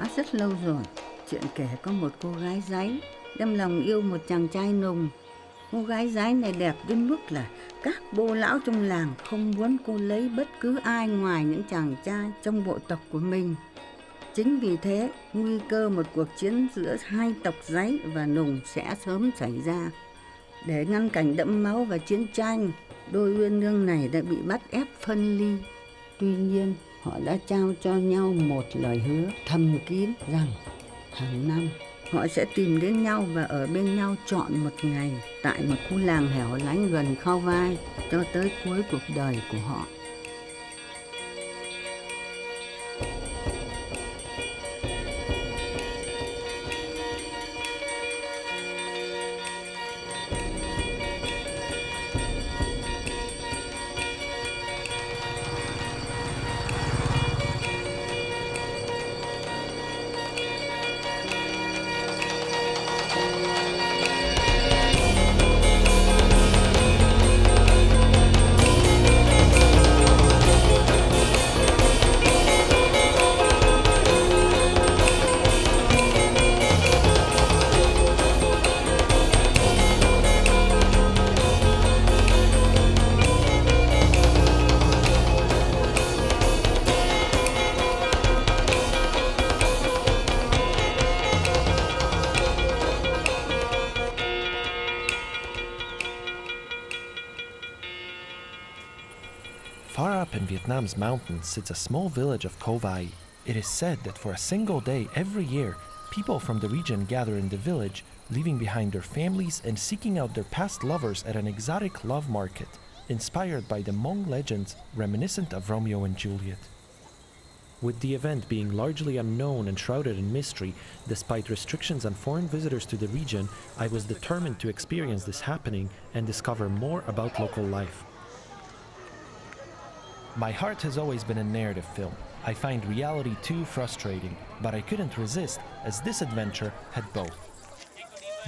Đã rất lâu rồi, chuyện kể có một cô gái dáy đem lòng yêu một chàng trai nùng. Cô gái dáy này đẹp đến mức là các bô lão trong làng không muốn cô lấy bất cứ ai ngoài những chàng trai trong bộ tộc của mình. Chính vì thế, nguy cơ một cuộc chiến giữa hai tộc dáy và nùng sẽ sớm xảy ra. Để ngăn cảnh đẫm máu và chiến tranh, đôi uyên ương này đã bị bắt ép phân ly. Tuy nhiên, họ đã trao cho nhau một lời hứa thầm kín rằng hàng năm họ sẽ tìm đến nhau và ở bên nhau trọn một ngày tại một khu làng hẻo lánh gần Khao Vai cho tới cuối cuộc đời của họ. Far up in Vietnam's mountains sits a small village of Kovai. It is said that for a single day every year, people from the region gather in the village, leaving behind their families and seeking out their past lovers at an exotic love market, inspired by the Hmong legends reminiscent of Romeo and Juliet. With the event being largely unknown and shrouded in mystery, despite restrictions on foreign visitors to the region, I was determined to experience this happening and discover more about local life. My heart has always been a narrative film. I find reality too frustrating, but I couldn't resist, as this adventure had both.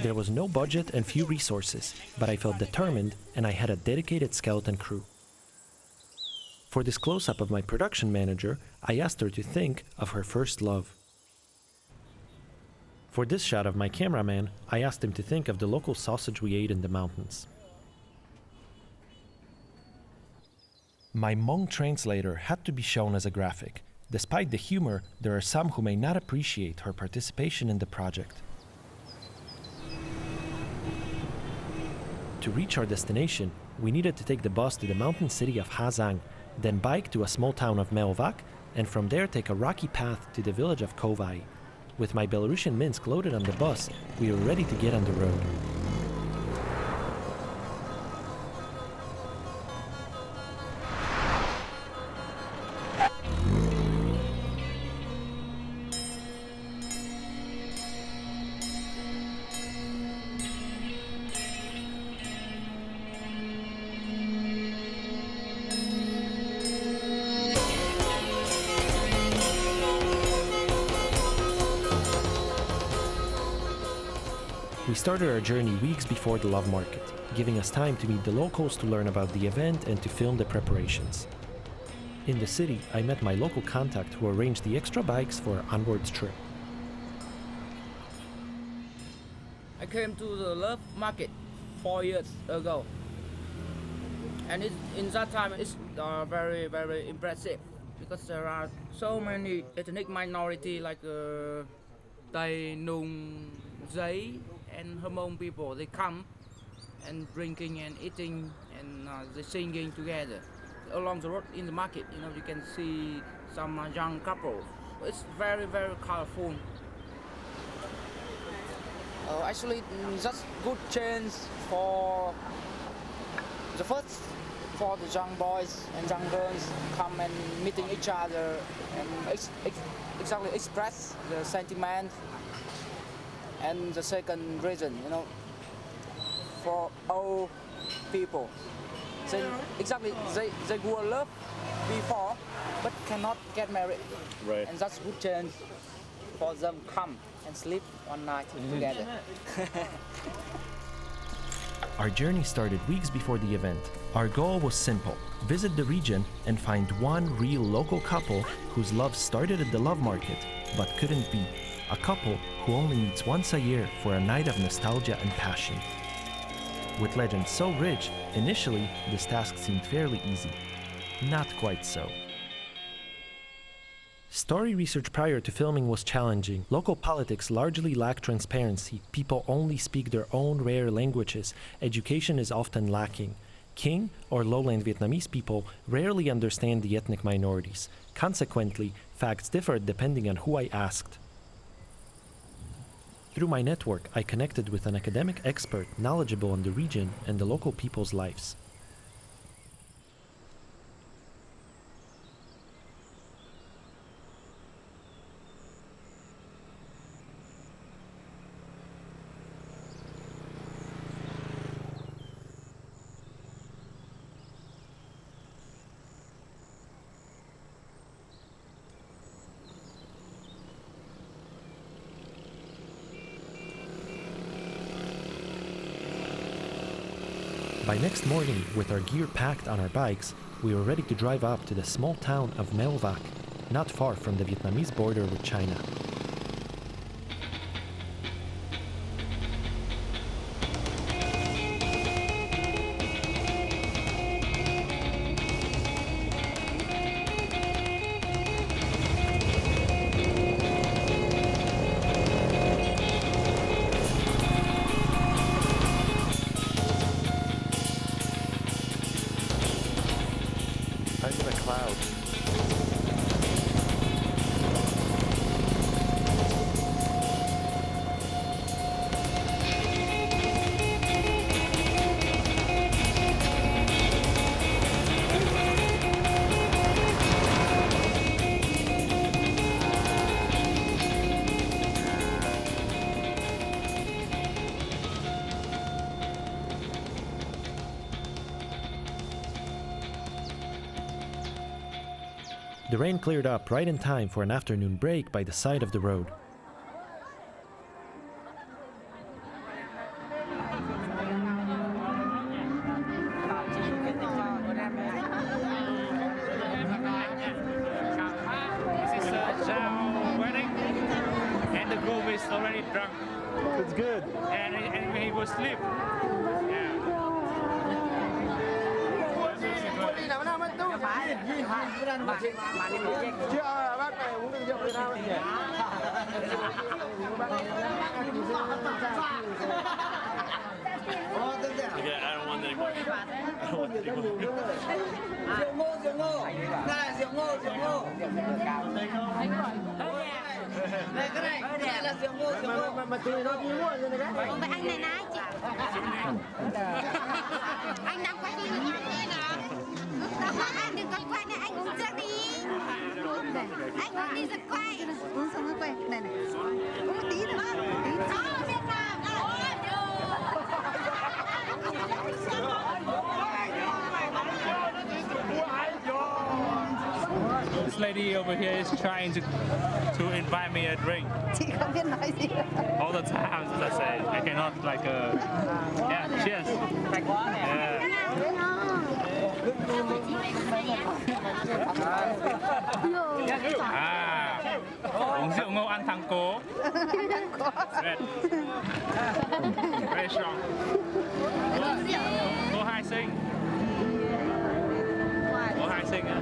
There was no budget and few resources, but I felt determined, and I had a dedicated skeleton crew. For this close-up of my production manager, I asked her to think of her first love. For this shot of my cameraman, I asked him to think of the local sausage we ate in the mountains. My Hmong translator had to be shown as a graphic. Despite the humor, there are some who may not appreciate her participation in the project. To reach our destination, we needed to take the bus to the mountain city of Ha Giang, then bike to a small town of Meo Vak, and from there take a rocky path to the village of Kovai. With my Belarusian Minsk loaded on the bus, we were ready to get on the road. We started our journey weeks before the love market, giving us time to meet the locals to learn about the event and to film the preparations. In the city, I met my local contact who arranged the extra bikes for our onwards trip. I came to the love market 4 years ago, and in that time it's very, very impressive because there are so many ethnic minority like Thuy, Nung, Giấy, and Hmong people. They come and drinking and eating and they singing together along the road in the market. You know, you can see some young couples. It's very, very colorful. Actually, that's good chance for the first for the young boys and young girls come and meeting each other and exactly express the sentiment. And the second reason, you know, for old people, exactly they were love before but cannot get married, right? And that's good chance for them come and sleep one night together. Our journey started weeks before the event. Our goal was simple: visit the region and find one real local couple whose love started at the love market, but couldn't be. A couple who only meets once a year for a night of nostalgia and passion. With legends so rich, initially this task seemed fairly easy. Not quite so. Story research prior to filming was challenging. Local politics largely lack transparency. People only speak their own rare languages. Education is often lacking. King or lowland Vietnamese people rarely understand the ethnic minorities. Consequently, facts differed depending on who I asked. Through my network, I connected with an academic expert knowledgeable on the region and the local people's lives. By next morning, with our gear packed on our bikes, we were ready to drive up to the small town of Melvac, not far from the Vietnamese border with China. The rain cleared up right in time for an afternoon break by the side of the road. This is a wedding, and the groom is already drunk. It's good. And he will sleep. Okay, I don't want anymore. I don't want anymore. Vậy anh này nái chị. Anh đang quay phim nào? Anh đừng có quay này, anh uống trước đi. Anh uống đi rồi quay. Uống xong rồi quay. Này này. Uống một tí nữa. Việt Nam. This lady over here is trying to invite me a drink. Chị không biết nói gì. All the time, as I say, I cannot yeah, cheers. Yeah. Uống rượu ngô ăn thắng cố. Very strong. Cô hai sinh. Cô hai sinh á.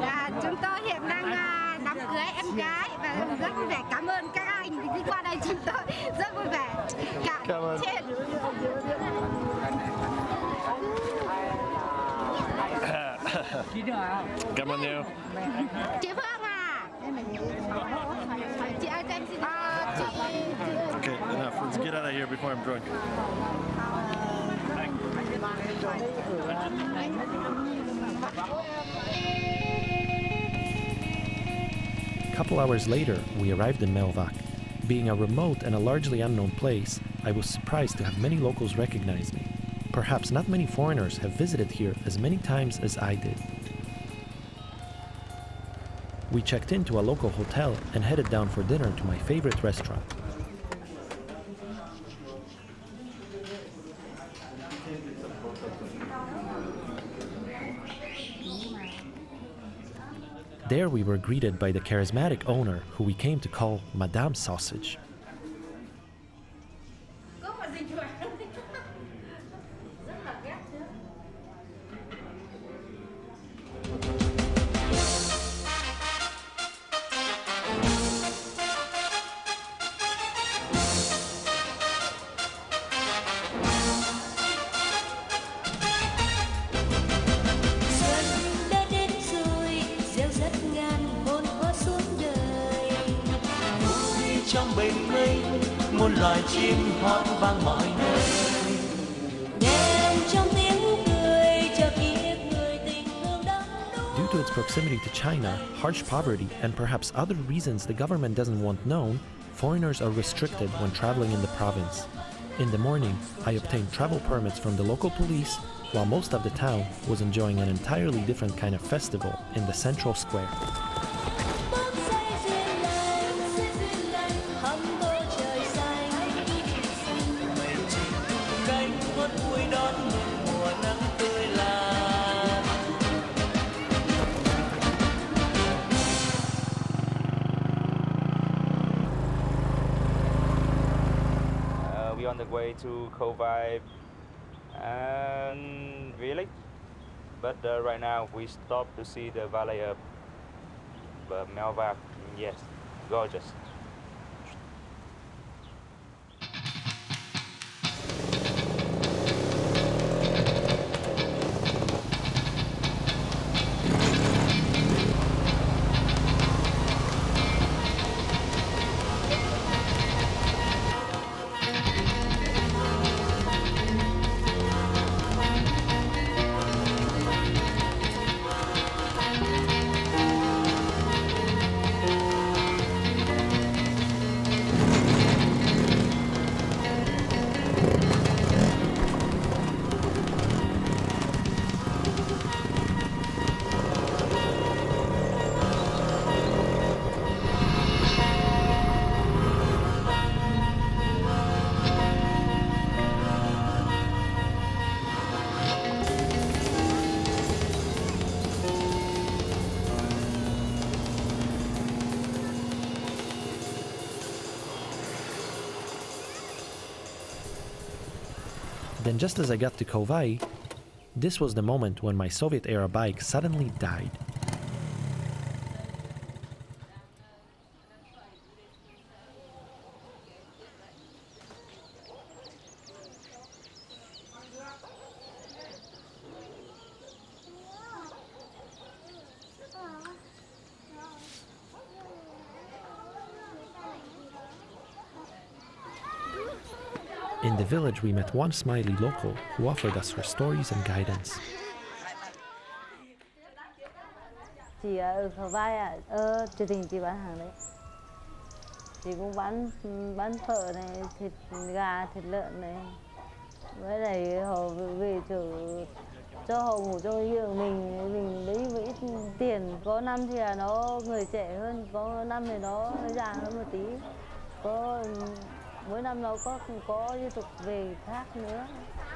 Dạ, chúng tôi hiện đang đám cưới em gái và rất vui vẻ. Cảm ơn các anh đi qua đây, chúng tôi rất vui vẻ. Cảm ơn. Cảm ơn nhiều. Chị Phương à? Chị ơi, cho em xin. Okay, enough. Let's get out of here before I'm drunk. A couple hours later, we arrived in Melvac. Being a remote and a largely unknown place, I was surprised to have many locals recognize me. Perhaps not many foreigners have visited here as many times as I did. We checked into a local hotel and headed down for dinner to my favorite restaurant. There we were greeted by the charismatic owner, who we came to call Madame Sausage. Due to its proximity to China, harsh poverty, and perhaps other reasons the government doesn't want known, foreigners are restricted when traveling in the province. In the morning, I obtained travel permits from the local police, while most of the town was enjoying an entirely different kind of festival in the central square. We're on the way to Kopeček and village, but right now we stopped to see the valley of Melva. Yes, gorgeous. Then just as I got to Kopeček, this was the moment when my Soviet-era bike suddenly died. In the village, we met one smiley local who offered us her stories and guidance. Chị ở Kopeček ạ, chị Tình chị bán hàng đấy. Chị cũng bán phở này, thịt gà, thịt lợn này. Với lại họ về cho họ ngủ cho riêng mình lấy một ít tiền. Có năm thì là nó người trẻ hơn, có năm thì nó già hơn một tí. Mỗi năm nó có liên tục về khác nữa,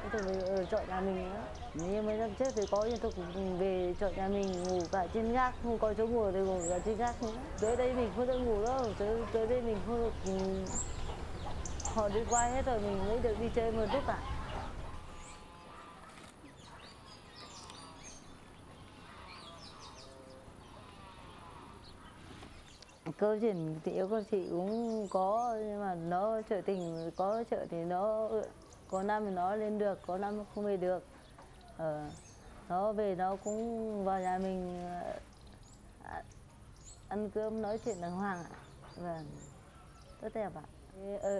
liên tục về ở trọ nhà mình nữa. Như mấy năm trước thì có liên tục về trọ nhà mình ngủ cả trên gác, không có chỗ ngủ thì ngủ cả trên gác nữa. Tới đây mình không được ngủ đâu, tới đây mình không được, họ đi qua hết rồi mình mới được đi chơi một lúc cả. Câu chuyện thì yêu của chị cũng có, nhưng mà nó chợ tình, có chợ thì nó có năm thì nó lên được, có năm không về được. Nó về nó cũng vào nhà mình ăn cơm nói chuyện đàng hoàng ạ. Vâng, tốt đẹp ạ.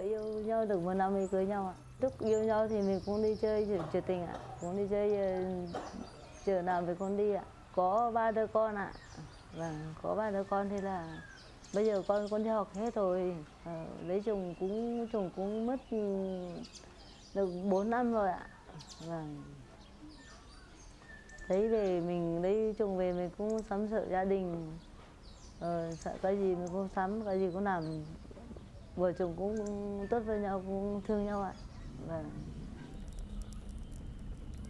Yêu nhau được một năm mới cưới nhau ạ. Lúc yêu nhau thì mình cũng đi chơi chợ tình ạ, cũng đi chơi chợ nào về con đi ạ. Có 3 đứa con ạ. Vâng, có 3 đứa con thì là bây giờ con đi học hết rồi, lấy chồng cũng mất được 4 năm rồi ạ. Vâng. Thấy về mình lấy chồng về mình cũng sắm sợ gia đình, sợ cái gì mình cũng sắm, cái gì cũng làm, vợ chồng cũng tốt với nhau, cũng thương nhau ạ. Vâng.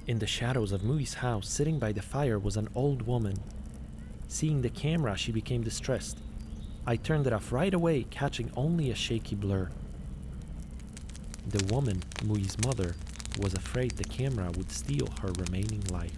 In the shadows of Mui's house, sitting by the fire, was an old woman. Seeing the camera, she became distressed. I turned it off right away, catching only a shaky blur. The woman, Mui's mother, was afraid the camera would steal her remaining life.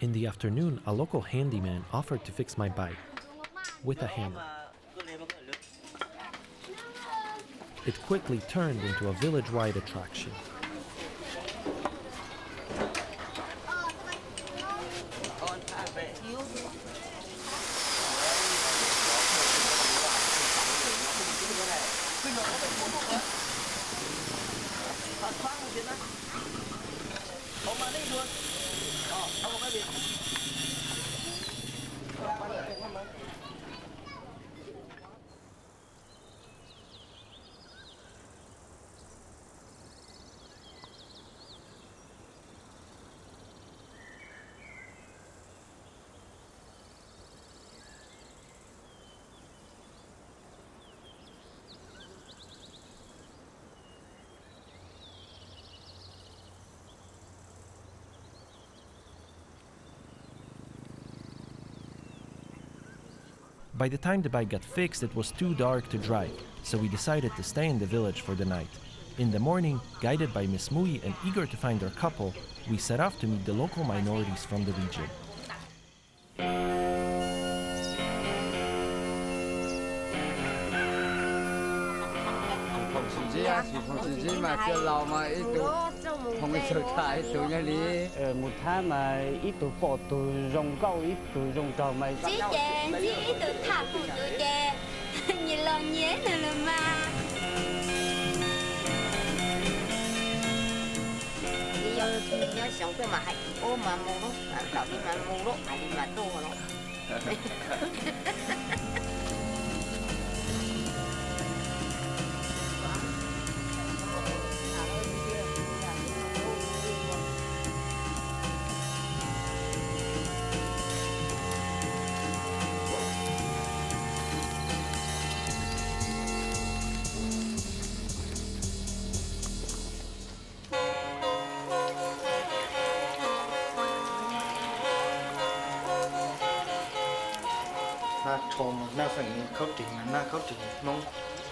In the afternoon, a local handyman offered to fix my bike with a hammer. It quickly turned into a village-wide attraction. By the time the bike got fixed, it was too dark to drive, so we decided to stay in the village for the night. In the morning, guided by Miss Mui and eager to find our couple, we set off to meet the local minorities from the region. Một tháng mà ít tụ bỏ tụ rồng câu ít tụ rồng trò mày Chị chè, chị ít tụ thả phụ tụ chè. Nhìn lòng nhé nữa là mà. Nhớ sống cái mà hãy ô mà mù đó, đảo đi mà mù đó, hãy đi mà tô đó. Na trộm na phải khâu trình na khâu trình mong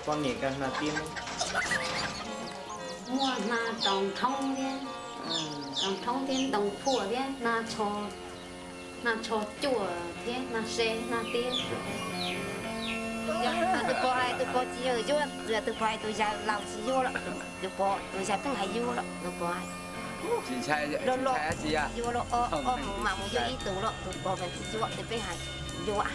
con nhỉกันna tiên mua na đồng thông đi đồng thông tiên đồng phùa đi na cho chùa thế na xe na tiên Tôi có chỉ ở chỗ rồi tôi phải tôi ra làm gì vô đó tôi ra cũng hay vô đó tôi có chỉ sai gì à vô đó mà một cái ý tưởng đó tôi có phải chỉ vô tôi phải hay vô à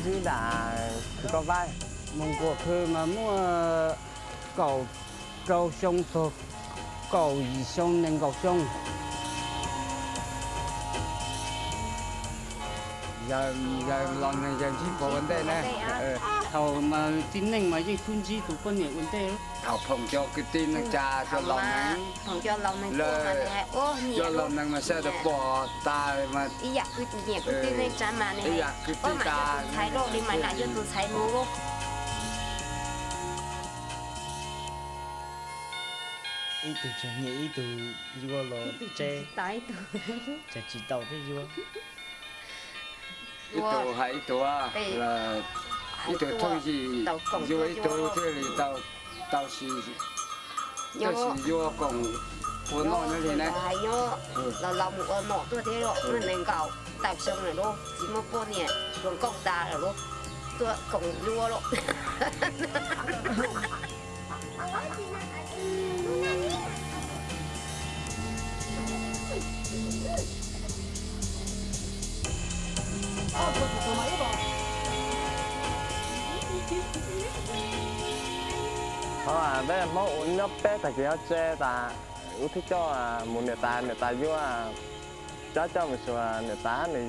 dư đã có vai mong cuộc khơi mà mua cầu sông thuộc cầu gì sông nên cầu sông giờ lần này giờ chỉ có vấn đề này thầu mà tin nên mà gì phun chi tụ phân vấn đề thầu phòng cho cái tin nó trà cho lòng này phòng cho lòng này cho lòng này mà sẽ được bỏ tài mà ý dạ cứ nhẹ cứ tin này trà mà này có mà cho tôi thấy rồi đi mà lại cho tôi thấy luôn luôn ý từ chè nhẹ ý từ vô lo chè tái từ chè chỉ tàu thế vô ít tụ hay ít tụ à là ít tụ thôi gì vô ít tụ thế thì tàu xì vô cổng của nó nữa thì này là lòng một nọ tôi thế rồi tôi nên cầu tại sông này luôn chỉ một con nhỉ còn cọc ta rồi luôn tôi cổng vô luôn Bây giờ uống nước bé tại vì họ chơi ta uống thích cho một nửa ta vô cho một số nửa ta này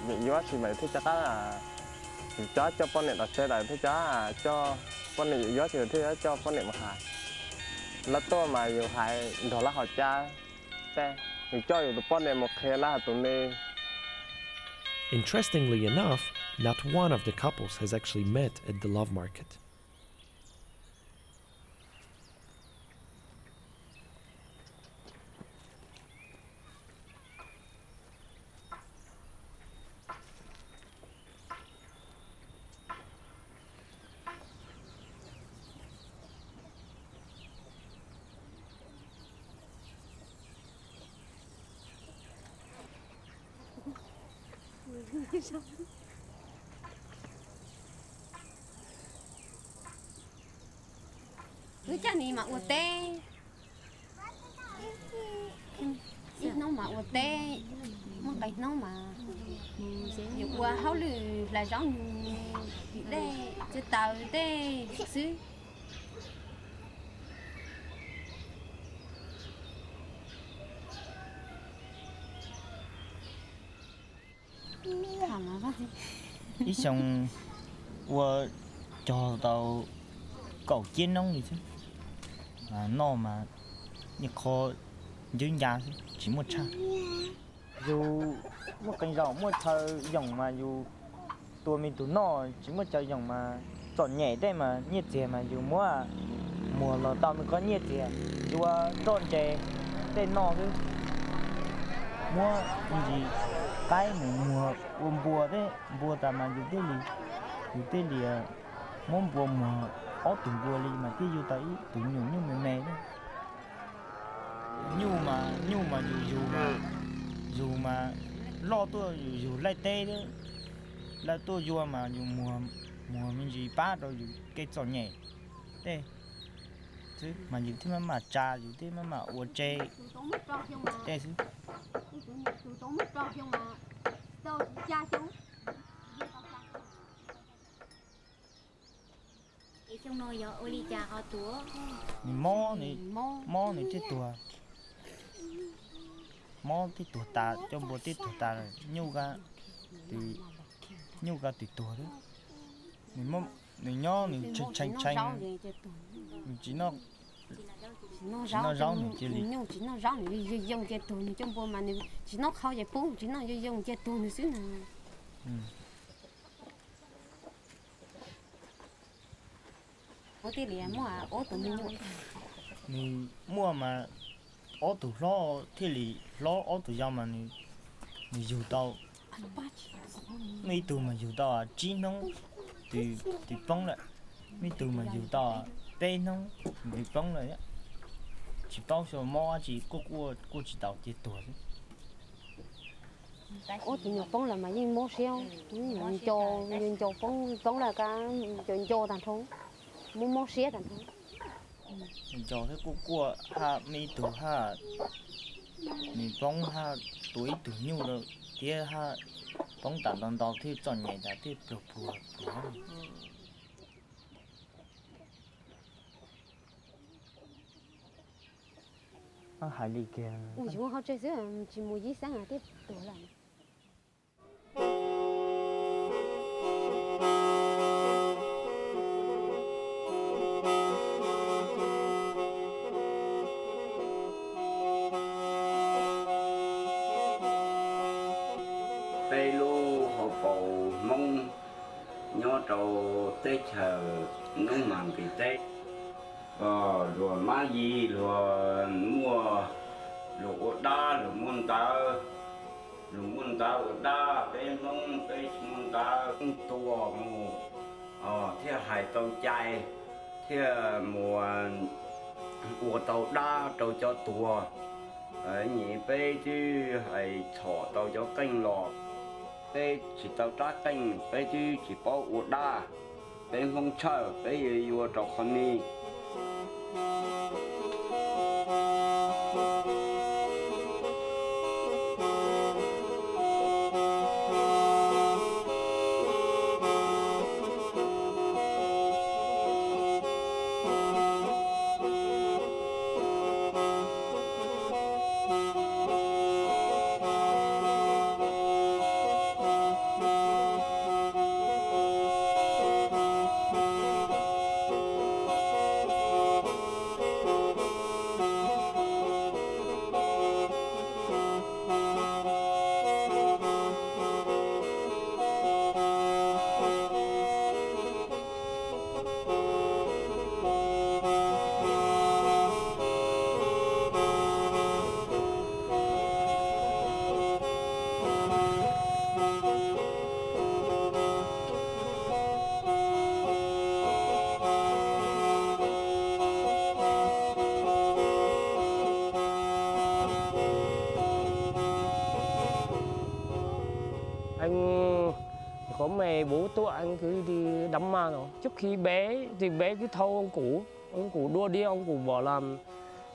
những vô thì mình thích cho các cho con này đặt xe lại thích cho con này vô thì thích cho con này mà hại là tôi mà nhiều hại đó là họ cha té choอยู่con này một khi là tụi này. Interestingly enough, not one of the couples has actually met at the love market. cứ cha này mà uống tê nó mà uống tê nó cái nó mà nhiều qua háo lử là giống đây chứ tàu tê xứ ít xong qua cho tàu cậu chiến nông gì chứ nó mà như khó dưới nhà chỉ một cha dù một cành rau một thờ dòng mà dù tụi mình tụi nó chỉ một chơi dòng mà chọn nhẹ đây mà nhiệt gì mà dù mùa là tao mới có nhiệt gì dù chọn chè đây nó chứ mua gì cái mùa bùa đấy bùa ta mà dù thế thì muốn bùa mùa ó tụi bùa đi mà cái dù tới tụi nhiều như mẹ đấy nhưng mà dù mà lo tôi dù lại tê đấy là tôi dù mà dù mùa mình gì ba rồi dù cái trò nhẹ thế chứ mà dù thế mà trà dù thế mà uống chè thế chứ trong nồi giờ oli trà họ túa mò này chết tua mò thì tua ta trong bộ tiết tua ta rồi nhu ga thì tua đấy mình mò mình nhỏ mình chanh mình chỉ nó rau này chỉ chỉ nó rau này dùng cái tù này trong bộ mà chỉ nó khâu vậy bún chỉ nó dùng cái tù này xứ này ô tí liền mua ô tụ mình mua mà ô tụ lo thì lì lo ô tụ giao mà mình dùng tàu mấy tụ mà dùng tàu chỉ nông thì bông lại mấy tụ mà dùng tàu tê nông thì bông lại á chỉ bao số mua chỉ cô chỉ tàu chỉ tuổi ô tụ nhiều bông là mà nhưng mua xeo nhưng cho bông là cái cho thằng thú mua xía thằng thú cho thế cô ha mi tụ ha mi bông ha tuổi tụ nhiều rồi kia ha bông tàn đòn thì chọn nhảy đã thì bùa hải lý kia ui chú họ chơi xưa chỉ mua gì sáng à tiếp tuổi là tây lu họ bầu mông nhớ trâu tết chờ nông màng kỳ tết rồi má gì rồi mua rồi đa rồi muôn ta ở đa bên nông bên muôn ta tua mù theo hải tàu chạy theo mùa tàu đa tàu cho tua nhị bê chứ hay thọ tàu cho canh lò bê chỉ tàu trả canh bê chứ chỉ bao uổng đa bê không chờ bê yêu trò con đi Anh có 14 tuổi anh cứ đi đắm ma rồi. Trước khi bé thì bé cứ thâu ông cụ đua đi, ông cụ bỏ làm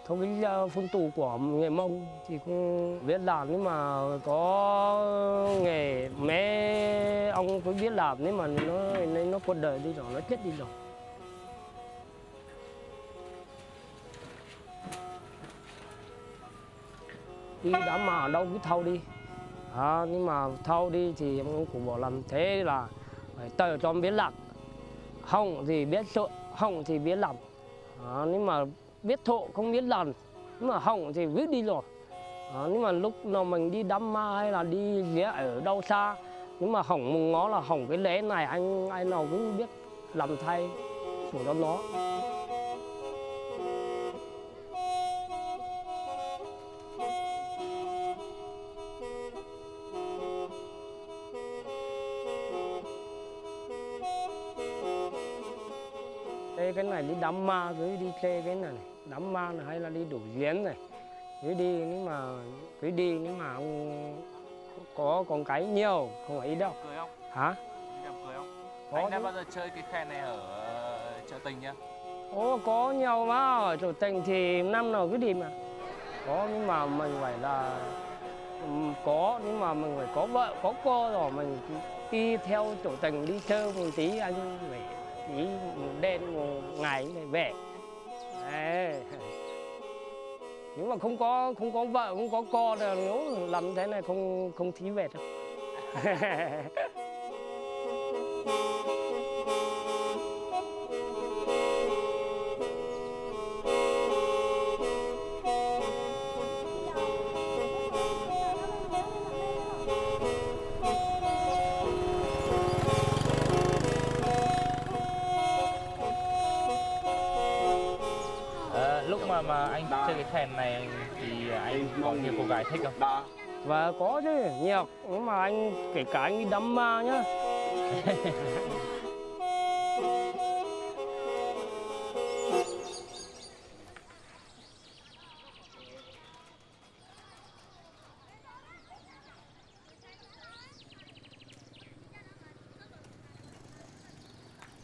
theo cái phương tục của người Mông thì cũng biết làm, nhưng mà có nghề mấy ông cứ biết làm, nhưng mà nó cuộc đời đi rồi, nó chết đi rồi. Đi đám mà ở đâu cứ thâu đi, nhưng mà thâu đi thì ông cụ bỏ làm, thế là phải tờ cho biết làm, không thì biết sợ, không thì biết làm, nhưng mà biết thộ không biết làm, nhưng mà hỏng thì vứt đi rồi. Nhưng mà lúc nào mình đi đám ma hay là đi ghé ở đâu xa, nhưng mà hỏng một ngó là hỏng cái lễ này, ai nào cũng biết làm thay của nó. Cái này đi đám ma cứ đi chơi cái này, đám ma này hay là đi đổ giếng này, cứ đi nhưng mà ông có con cái nhiều, không phải ít đâu. Cười không? Hả? Đi đám cười không? Có Anh đã chứ. bao giờ chơi cái khen này ở chợ Tình chưa? Có nhiều mà, ở chỗ Tình thì năm nào cứ đi mà. Có, nhưng mà mình phải là có, nhưng mà mình phải có vợ, có cô rồi, mình đi theo chỗ Tình đi chơi một tí, anh phải tí một đêm một ngày này về. Đấy. Nếu mà không có vợ, không có con thì nếu làm thế này không thí về đâu. Lúc mà anh chơi cái khen này thì anh có nhiều cô gái thích không? Và có chứ, nhiều, nhưng mà anh kể cả anh đi đám ma nhá.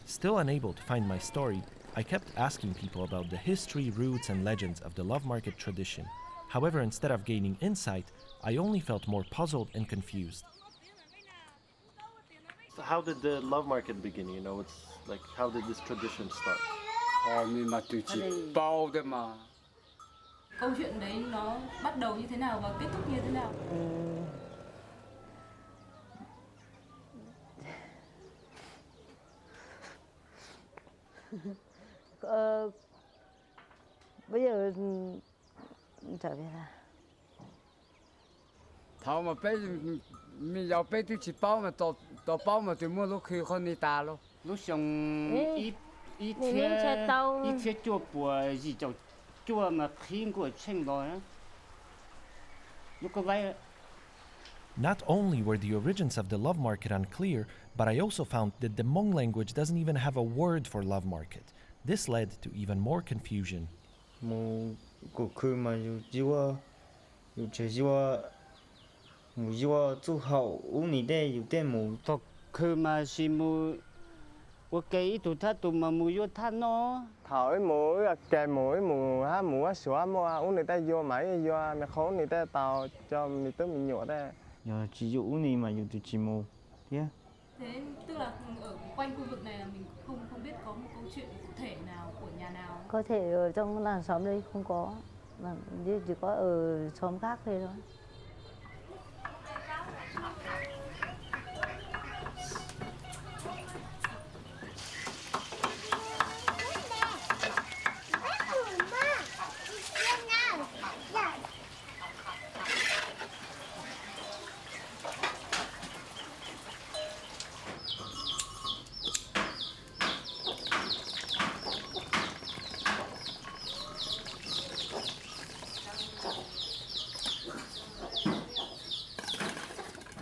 Still unable to find my story, I kept asking people about the history, roots, and legends of the love market tradition. However, instead of gaining insight, I only felt more puzzled and confused. So how did the love market begin? You know, it's like, how did this tradition start? Nhưng mà tôi chỉ bao thôi mà. Câu chuyện đấy nó bắt đầu như thế nào và kết thúc như thế nào? Bây giờ trở về là Thảo mà bé mình giàu bé tôi chỉ bao mà tao bao mà tôi mua lúc khi con đi ta luôn. Lúc xong ít thế chua của gì cháu chua mà khiến của tranh rồi á. Lúc có vậy. Not only were the origins of the love market unclear, but I also found that the Hmong language doesn't even have a word for love market. This led to even more confusion. Mu của khơi mà dù chơi dù tu hậu uống ní đây dù tên mu Thật khơi mà xí mu ok tụi ta tụi mà mu vô ta nó thổi mũi kề mũi mù sữa mua uống người ta vô máy vô mẹ khốn người ta tàu cho mình tới mình nhổ đây. Giờ chỉ dụ uống ní mà dù tụi chỉ mu thế. Thế tức là ở quanh khu vực này là mình không biết có một câu chuyện cụ thể nào của nhà nào. có thể ở trong làng xóm đây không có, mà chỉ có ở xóm khác thôi thôi.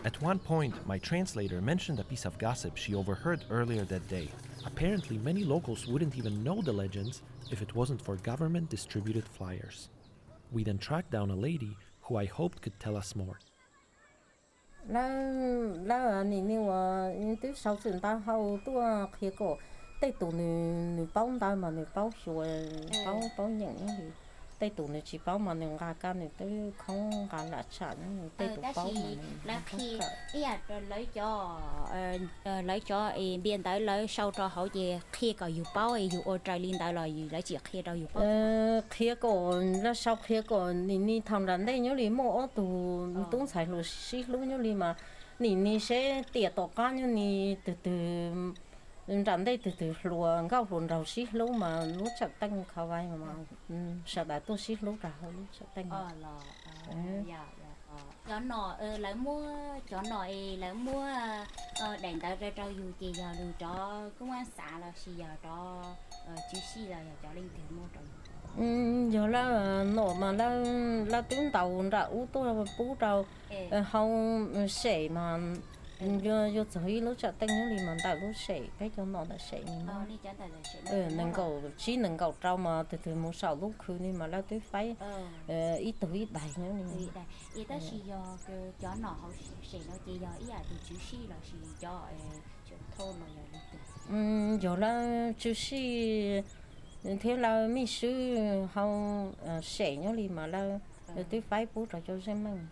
At one point, my translator mentioned a piece of gossip she overheard earlier that day. Apparently, many locals wouldn't even know the legends if it wasn't for government-distributed flyers. We then tracked down a lady who I hoped could tell us more. là nị tôi sau chuyện ta hậu tôi khi cổ tây tụ nị bao ta mà nị bao sủa bao nhận thì tây tụ nị chỉ bao mà nị gà cá nị tôi không gà lạ chả nị tây tụ bao mà là khi lấy cho biên tới lấy sau cho họ về khi có dù bao ấy dù ở trái liên tới là lấy chỉ khi đâu dù bao khi cổ là sau khi cổ nị thằng đàn đây nhớ lý mộ tụ tung xài lúa xí lúa nhớ lý mà nị sẽ tiệt tổ cá nhớ nị từ rắn đây từ lúa gạo lúa đầu xí lúa mà lúa chặt tăng khao vai mà sợ đã tôi xí lúa cả lúa chặt tăng chó nọ lấy mua chó nọ lấy mua đèn tới ra trâu dù chỉ giờ được cho công an xã là chỉ giờ cho chú sĩ là cho linh tiền mua trâu giờ là nọ mà là tiếng tàu ra u tôi bố trâu không sẻ mà giờ thấy lúc chặt tăng những gì mà tại lúc sẻ cái cho nó đã sẻ nhưng mà能够trâu mà từ một sáu lúc khứ nhưng mà là tôi phải ít tuổi ít đại nữa nên ít ta chỉ do cái chó nọ họ sẻ nó chỉ do ý là từ chú sĩ là chỉ cho thôn mà giờ là chú sĩ thế là mi sư họ sẻ những gì mà là tôi phải bố trò cho xem mình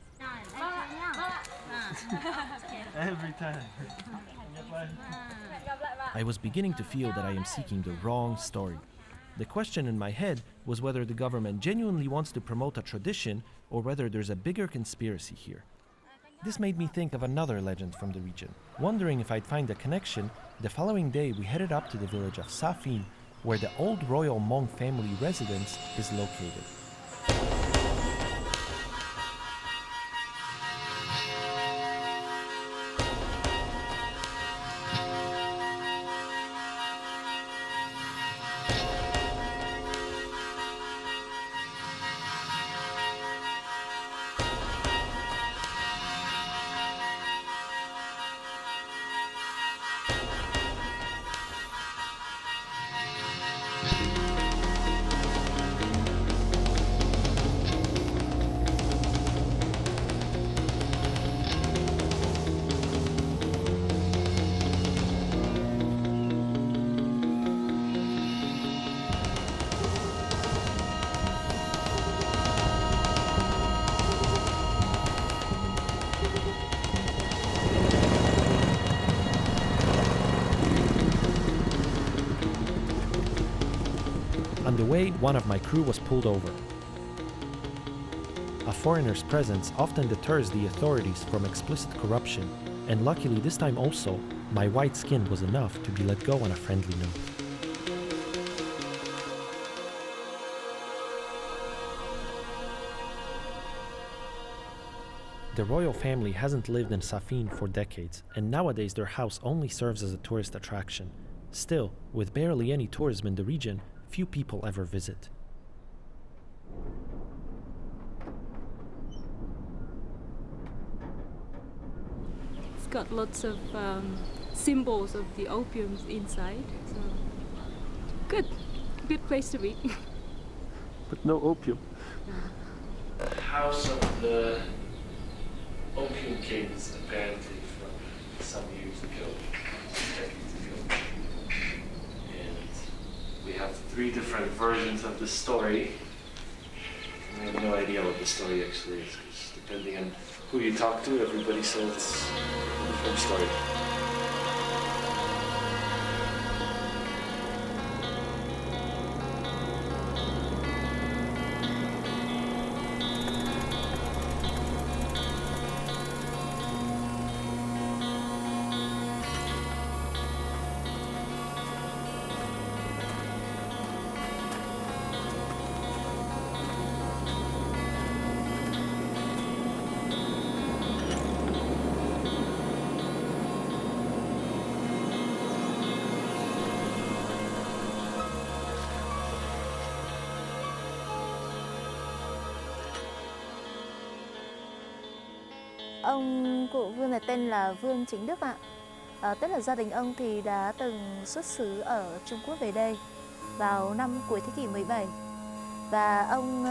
Every time. I was beginning to feel that I am seeking the wrong story. The question in my head was whether the government genuinely wants to promote a tradition or whether there's a bigger conspiracy here. This made me think of another legend from the region. Wondering if I'd find a connection, the following day we headed up to the village of Safin, where the old royal Hmong family residence is located. On the way, one of my crew was pulled over. A foreigner's presence often deters the authorities from explicit corruption, and luckily this time also, my white skin was enough to be let go on a friendly note. The royal family hasn't lived in Safin for decades, and nowadays their house only serves as a tourist attraction. Still, with barely any tourism in the region, few people ever visit. It's got lots of symbols of the opiums inside, so good place to be. But no opium. House of the Opium Kings, apparently from some years ago, decades ago. And we have 3 different versions of the story. I have no idea what the story actually is, because depending on who you talk to, everybody says it's a different story. Ông cụ Vương này tên là Vương Chính Đức ạ. Tức là gia đình ông thì đã từng xuất xứ ở Trung Quốc về đây vào năm cuối thế kỷ 17. Và ông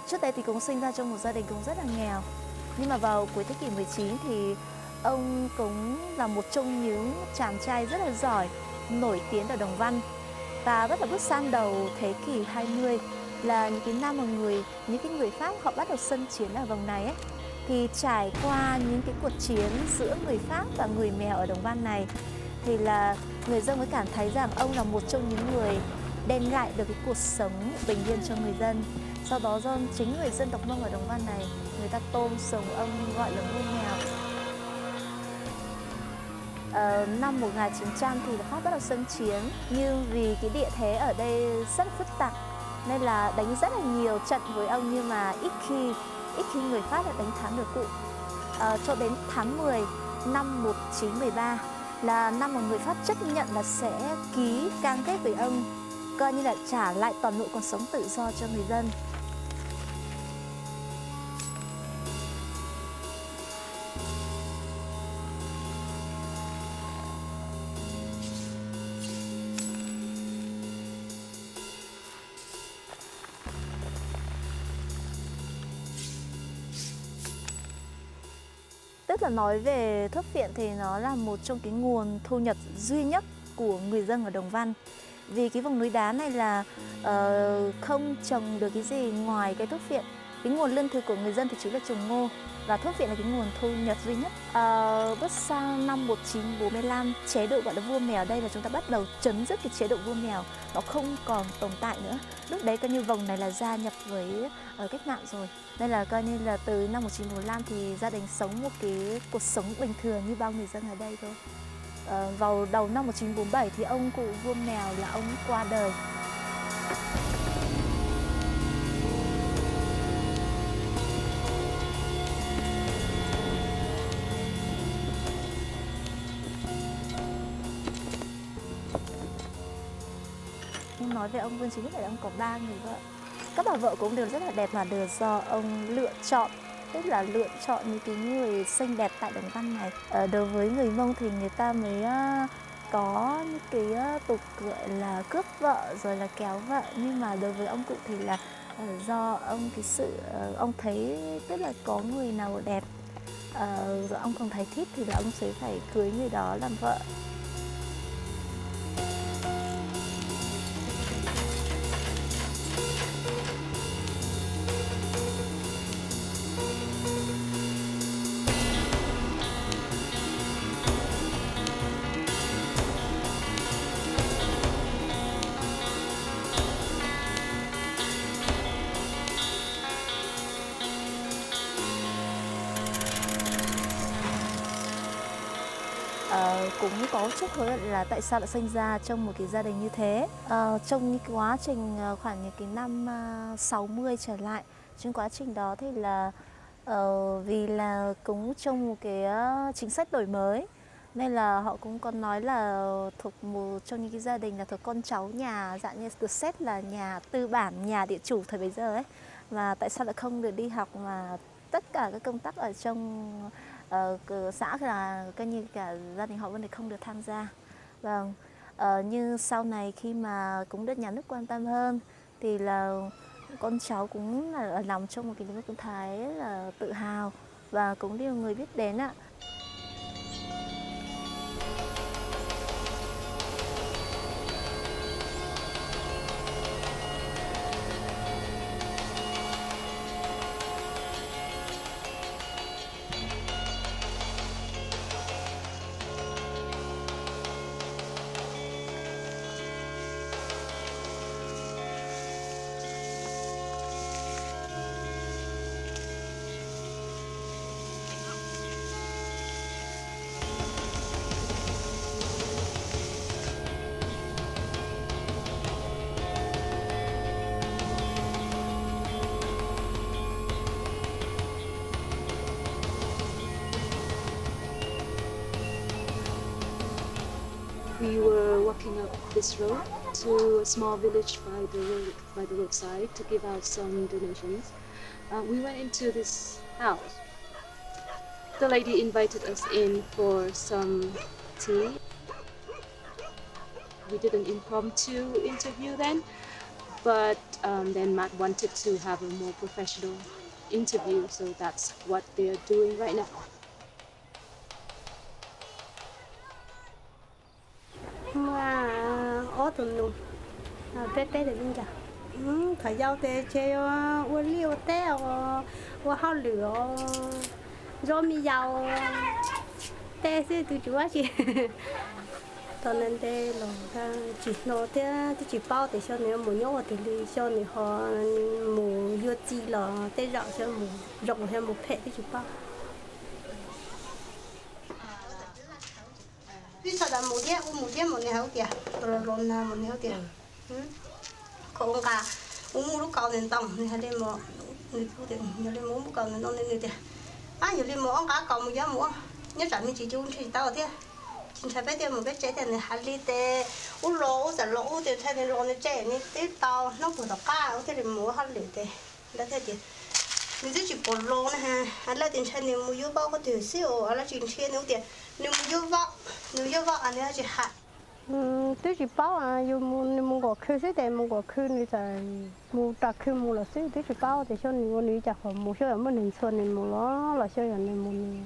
trước đây thì cũng sinh ra trong một gia đình cũng rất là nghèo. Nhưng mà vào cuối thế kỷ 19 thì ông cũng là một trong những chàng trai rất là giỏi, nổi tiếng ở Đồng Văn. Và rất là bước sang đầu thế kỷ 20 là những cái năm mà những cái người Pháp họ bắt đầu xâm chiếm ở vùng này ấy. Thì trải qua những cái cuộc chiến giữa người Pháp và người Mèo ở Đồng Văn này thì là người dân mới cảm thấy rằng ông là một trong những người đem lại được cái cuộc sống bình yên cho người dân. Sau đó do chính người dân tộc Mông ở Đồng Văn này, người ta tôn sùng ông gọi là vua mèo. Năm 1900 thì Pháp bắt đầu xâm chiếm, nhưng vì cái địa thế ở đây rất phức tạp nên là đánh rất là nhiều trận với ông, nhưng mà ít khi người Pháp đã đánh thắng được cụ. Cho đến tháng 10 năm 1913 là năm mà người Pháp chấp nhận là sẽ ký cam kết với ông, coi như là trả lại toàn bộ cuộc sống tự do cho người dân. Tức là nói về thuốc phiện thì nó là một trong cái nguồn thu nhập duy nhất của người dân ở Đồng Văn. Vì cái vùng núi đá này là không trồng được cái gì ngoài cái thuốc phiện. Cái nguồn lương thực của người dân thì chính là trồng ngô, và thuốc phiện là cái nguồn thu nhập duy nhất. Bước sang năm 1945, chế độ gọi là vua mèo đây là chúng ta bắt đầu chấm dứt cái chế độ vua mèo, nó không còn tồn tại nữa. Lúc đấy coi như vùng này là gia nhập với cách mạng rồi. Nên là coi như là từ năm 1945 thì gia đình sống một cái cuộc sống bình thường như bao người dân ở đây thôi. Vào đầu năm 1947 thì ông cụ vua mèo là ông qua đời. Nhưng nói về ông Vương Chí Đức là ông có 3 người vợ. Các bà vợ của ông đều rất là đẹp mà đều do ông lựa chọn, tức là lựa chọn những cái người xinh đẹp tại Đồng Văn này. Đối với người Mông thì người ta mới có những cái tục gọi là cướp vợ rồi là kéo vợ, nhưng mà đối với ông cụ thì là do ông ông thấy tức là có người nào đẹp, rồi ông không thấy thích thì là ông sẽ phải cưới người đó làm vợ. Cũng có chút hối hận là tại sao lại sinh ra trong một cái gia đình như thế. Trong những quá trình khoảng những cái năm 60 trở lại, trong quá trình đó thì là vì là cũng trong một cái chính sách đổi mới nên là họ cũng còn nói là thuộc một trong những cái gia đình là thuộc con cháu nhà dạng như được xét là nhà tư bản, nhà địa chủ thời bấy giờ ấy, mà tại sao lại không được đi học, mà tất cả các công tác ở trong xã là coi như cả gia đình họ vẫn không được tham gia. Vâng, như sau này khi mà cũng được nhà nước quan tâm hơn thì là con cháu cũng là nằm trong một cái lĩnh vực thái là tự hào và cũng nhiều người biết đến ạ. We were walking up this road to a small village by the roadside to give out some donations. We went into this house. The lady invited us in for some tea. We did an impromptu interview then, but then Matt wanted to have a more professional interview. So that's what they're doing right now. Ở tuần nụ, bé bé để bên cả. Thời gian để chơi uống liều té uống hao lửa, rồi mi giàu té sẽ tụi chú á chị. Cho nên té là chỉ nó té chỉ bao để cho nên muốn nhau thì đi cho nên họ muốn vô chi là té rau cho muốn rau hay muốn phê thì chỉ bao. Bây giờ là một ngày hậu tiệt, rồi lon là một ngày hậu tiệt. Còn cả uống lúc cầu nên tông nên hay đi mua, người phụ tiền nhiều đi mua lúc cầu nên tông nên người tiệt. Nhiều đi mua ông cả cầu một giá mua, nhớ rằng mình chỉ chung chỉ tao thế. Chính xác bây giờ một cái chế tiền này hay đi để uống lỗ, giờ lỗ tiền thay nên lỗ nên chế nên tiếp tao nó vừa đọc cả, thế thì mua hay lựa thế, là thế thì. Mình chỉ bỏ lỗ này ha, hay là tiền thay nên mua vô bao có tiền xíu, hay là tiền chia nếu tiền nếu vô vợ anh ấy chỉ hạt. Tôi chỉ bảo dù mua có khơi sẽ để mua có khơi thì phải mua đặt khơi mua là sẽ tôi chỉ bảo để cho người nữ chặt họ mua cho mình nên xuân nên mua nó là cho người nên mua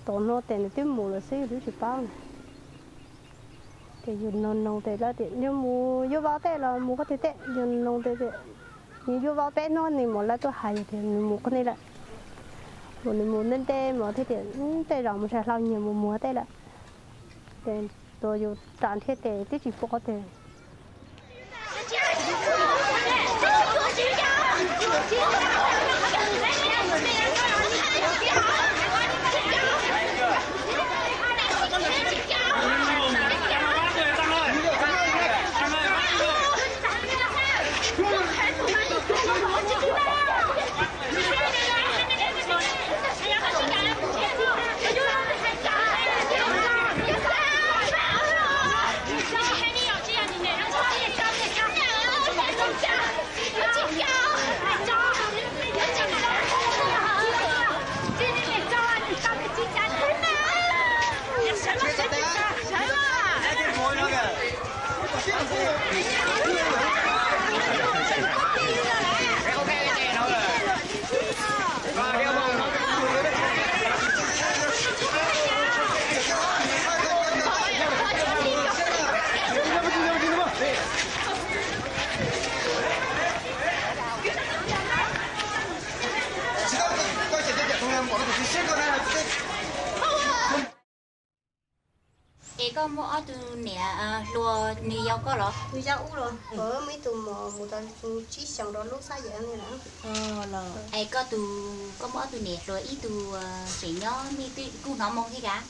tốn nó tiền tôi mua là sẽ tôi chỉ bảo thì dù nông tệ là tiền nếu mua vô bao tệ là mua có thể tệ dù nông tệ nhưng vô bao tệ nó thì mua là tôi hay thì mua cái này là một muốn nên tê mà thế thì tê rộng sẽ lao nhiều một mùa tê là tê tôi dù tràn thế tê tí chỉ có tê có mua từ nè lúa nì dâu có rồi nì dâu rồi ở mấy tụi một tờ chỉ xong đó lúc sáng giờ này nữa rồi ai có mua từ nè rồi ít từ sỉ nhó mi từ cu nó mong thế cả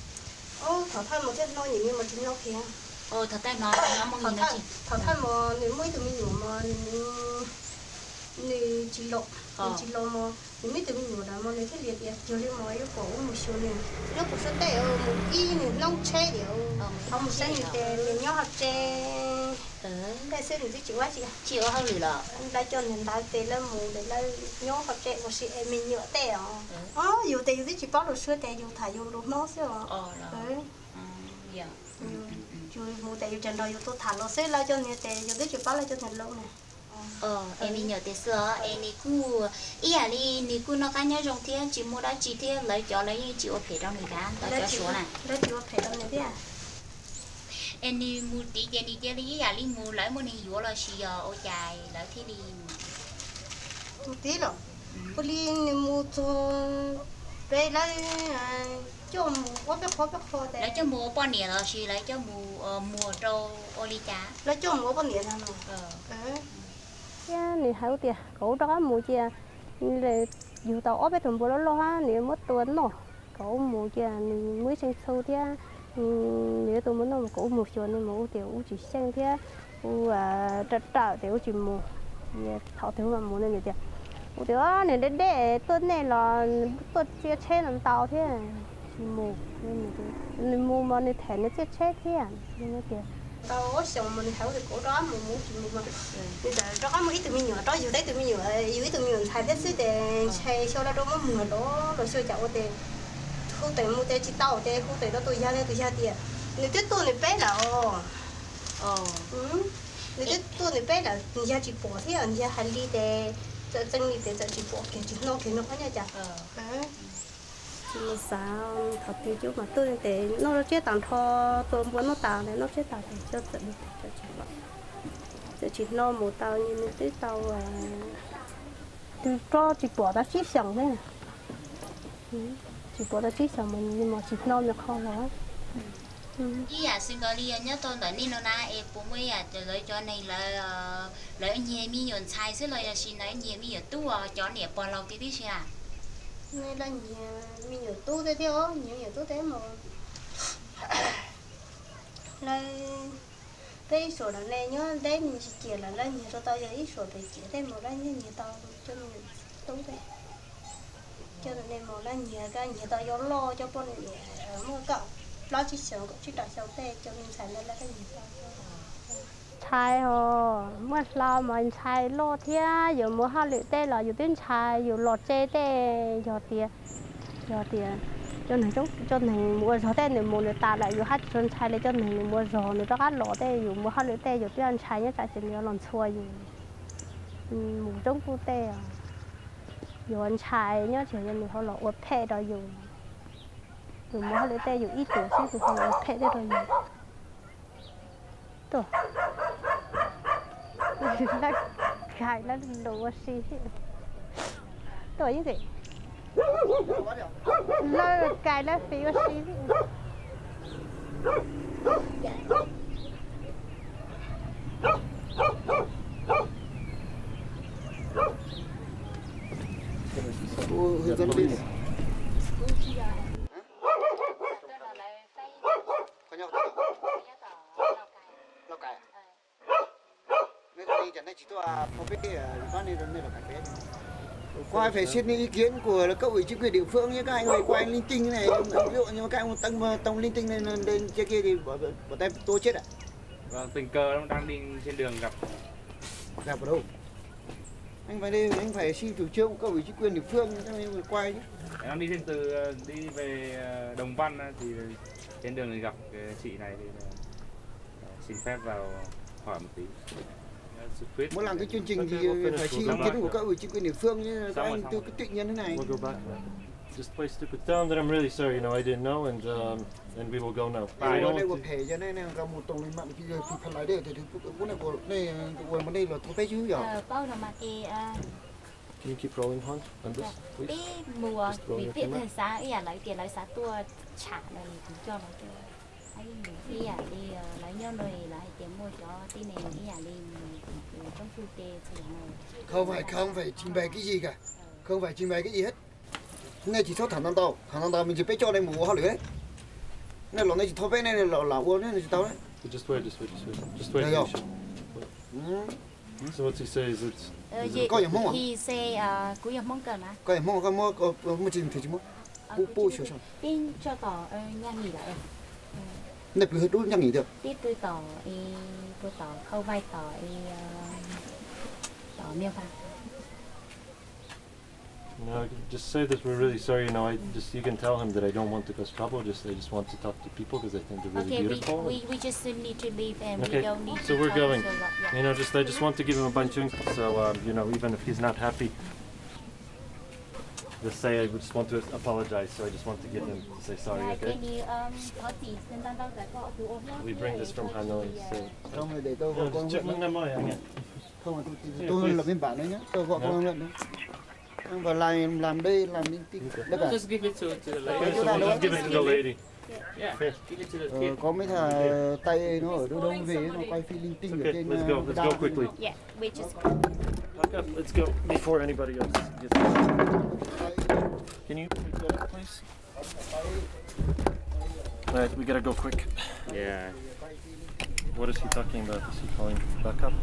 thọ thay một cái nói nhiều mà chỉ nó kia thật ra nó mong gì nó chỉ thọ thay một nếu mấy tụi mình nhiều mà nì chỉ lộ mà mấy tụi mình nhiều là mà nì thế liệt liệt nhiều lên mà yêu cổ một số nè lúc của số tệ một y nè nông che điều không một cái nè nhỏ học che cái xe nè chỉ quá chị ở hơn lửa đã cho nên đã tệ là mù để là nhỏ học che một sự mình nhựa tệ dù tệ dù chỉ có đồ sữa tệ dù thải dù đồ nó xíu dạ dù mù tệ dù chân đầu dù tôi thả nó xíu là cho nên tệ dù chỉ có là cho nên lâu này em đi nhờ từ xưa em đi cu ý là đi cu nó cá nhau trong thiên chỉ mua đó chỉ thiên lấy cho lấy chịu phải trong này cả lấy cho số này lấy chịu phải trong này đi em đi mua tí tiền đi chơi đi là đi mua lấy mua này vừa là xì ô dài lấy thế đi một tí rồi cô đi mua cho đây lấy cho mua có đấy lấy cho mua bao nhiêu là xì lấy cho mua trâu ô ly cá lấy cho mua bao nhiêu nè hậu tiệt cậu đó mua chia là dù tàu ốp thùng bò lo ha nè mất tuần nó cậu mua chia mới sinh sâu thế nè tụi mình nó cậu mua cho nên mua tiểu chỉ sinh thế trật trạo tiểu chỉ mua thảo tiểu mà mua nên nhiều tiền tiểu nè để tuần này là tuần chia chế làm tàu thế mua nên mua mà nè thẻ nó chia chế thế nên tiền tao xong mình hiểu được cổ đó mình muốn chuyện mà bây giờ đó mới tụi mình nhỏ đó dù đấy tụi mình nhỏ dù tụi mình thay thế xí để chơi sau đó mới mưa đó rồi xưa cháu để khu tệ mua tệ chỉ tao tệ khu tệ đó tôi ra tiền nếu tiếp tôi này bé là nếu tiếp tôi này bé là người ta chỉ bỏ thế người ta hay đi để giờ chân đi để giờ chỉ bỏ cái nó có nhà chả chỉ một sao thật thì chú mà tôi để nó chết tàn thọ tôi muốn nó tàn này nó chết tàn thì cho tự đi cho chỉ bỏ giờ chỉ nó một tàu như mình tới tàu từ cho chỉ bỏ ra chiếc sòng đấy chỉ bỏ ra chiếc sòng mình nhưng mà chỉ nó được không đó ý à xin gọi đi nhớ tôi nói nên nó na em bố mới à lấy cho này là lấy nhiều mi nhọn xài xí lấy là xin lấy nhiều mi ở tu cho nè bỏ lâu tí tí xí à nên là nhiều tu thế theo nhiều tu thế mà là đây số là này nhớ đây mình chỉ chia là nhiều số tao giờ ít số thì chia đây một là nhiều tao cho nhiều tu thế cho nên một là nhiều cái nhiều tao do lo cho con nhiều mua cậu lo chỉ sợ chỉ đòi sau thế cho mình xài lên là cái gì tao chai hồ mất lo mà chai lo thế giờ mua hai lựu tê là giờ tuyến chai giờ lọt chê tê giờ tiền cho này mua gió tê này mua người ta lại giờ hát chân chai lấy cho này mua gió người ta hát lọt tê giờ mua hai lựu tê giờ tuyến chai nhá chai chỉ nhớ làm xua giờ mua trong cu tê à giờ anh chai nhá chỉ cho mình họ lọt uất phe đó giờ mua hai lựu tê giờ ít tuổi chứ không uất phe đấy rồi tuh gài là đồ xí tuh như thế là gài là phí xí hướng dẫn viên có nhau Lào Cai mấy cái này chẳng này chỉ tôi không biết quan đi đến đây là cái bé qua phải xin ý kiến của cấp ủy chính quyền địa phương như các anh người qua linh tinh này ví dụ như các anh tông linh tinh này lên trên kia thì bỏ tay tôi chết ạ. Vâng, tình cờ nó đang đi trên đường gặp ở đâu anh phải đi anh phải xin chủ trương của cấp ủy chính quyền địa phương cho nên người quay chứ đang đi trên từ đi về Đồng Văn thì trên đường thì gặp cái chị này thì xin phép vào hỏi một tí. Muốn làm cái chương trình thì phải xin ý kiến của các ủy chính quyền địa phương như các anh từ cái tự nhiên thế này. This place took it down. That I'm really sorry. You know, I didn't know, and we will go now. Đây có thể cho nên là một tổng lên mạng thì phần lại đây thì cũng là của đây của đây là thu phí chứ giờ. Bao giờ mà thì Can you keep rolling on this, please? cái mùa bị tiện thời xã ý à lấy tiền lấy xã tua trả rồi thì cho nó cho anh ý à đi lấy nhau rồi lại tiền mua cho tí này ý à đi trong khu tê thì Không phải trình bày cái gì cả, không phải trình bày cái gì hết. Này chỉ thốt thẳng thắn tao mình chỉ biết cho đây một hoa lửa đấy. Này lọ này chỉ thốt bé này là uốn này chỉ tao đấy. Just wait. So what's he say? Is it? Có những món à? He say cuối giờ món cần à? Có những món có một trình thì chỉ món. Bố sửa xong. Tin cho tỏ nhà nghỉ lại. Này cứ đốt nhà nghỉ được. Tiếp tôi tỏ khâu vai tỏ miêu vàng. No, just say that we're really sorry. You know, you can tell him that I don't want to cause trouble. I just want to talk to people because I think they're really beautiful. Okay, we just need to leave and okay, we don't need so to we're going. Yeah. You know, I just want to give him a bunch of so you know, even if he's not happy, just say I just want to apologize. So I just want to give him to say sorry. Okay. We bring this from Hanoi. So. Không phải để tôi gọi con check my number again. Không tôi lập biên bản đấy nhá. Tôi gọi con lận đấy. Và làm đây làm linh tinh. Just give it to the lady. Just give it to the lady. Yeah, give it to the kid. Có mấy thằng tay nó ở đâu về nó quay phim linh tinh ở trên. Let's go quickly. Yeah, we just. Pack up. Let's go before anybody else gets. Can you pick that up, please? All right, we gotta go quick. Yeah. What is he talking about? Is he calling back up?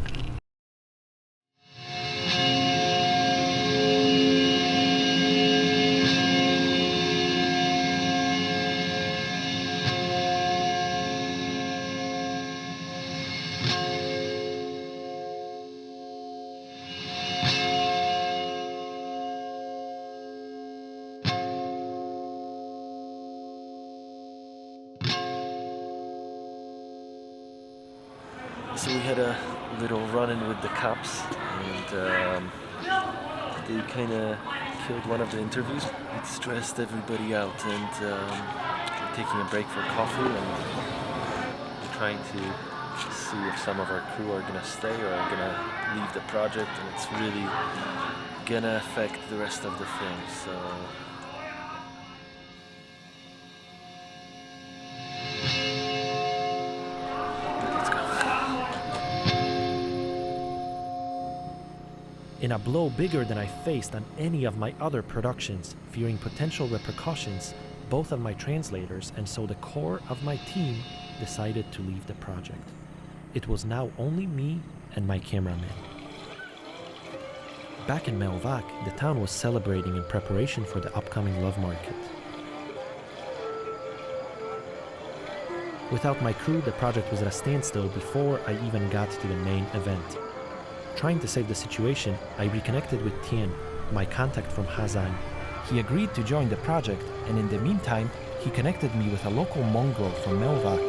So we had a little run-in with the cops, and they kind of killed one of the interviews. It stressed everybody out, and we're taking a break for coffee, and we're trying to see if some of our crew are gonna stay or are gonna leave the project, and it's really gonna affect the rest of the film. So. In a blow bigger than I faced on any of my other productions, fearing potential repercussions, both of my translators and so the core of my team decided to leave the project. It was now only me and my cameraman. Back in Melvac, the town was celebrating in preparation for the upcoming love market. Without my crew, the project was at a standstill before I even got to the main event. Trying to save the situation, I reconnected with Thuy, my contact from Chaizee. He agreed to join the project, and in the meantime, he connected me with a local Hmong girl from Melvac.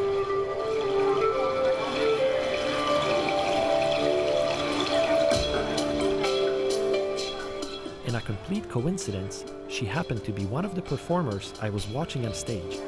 In a complete coincidence, she happened to be one of the performers I was watching on stage.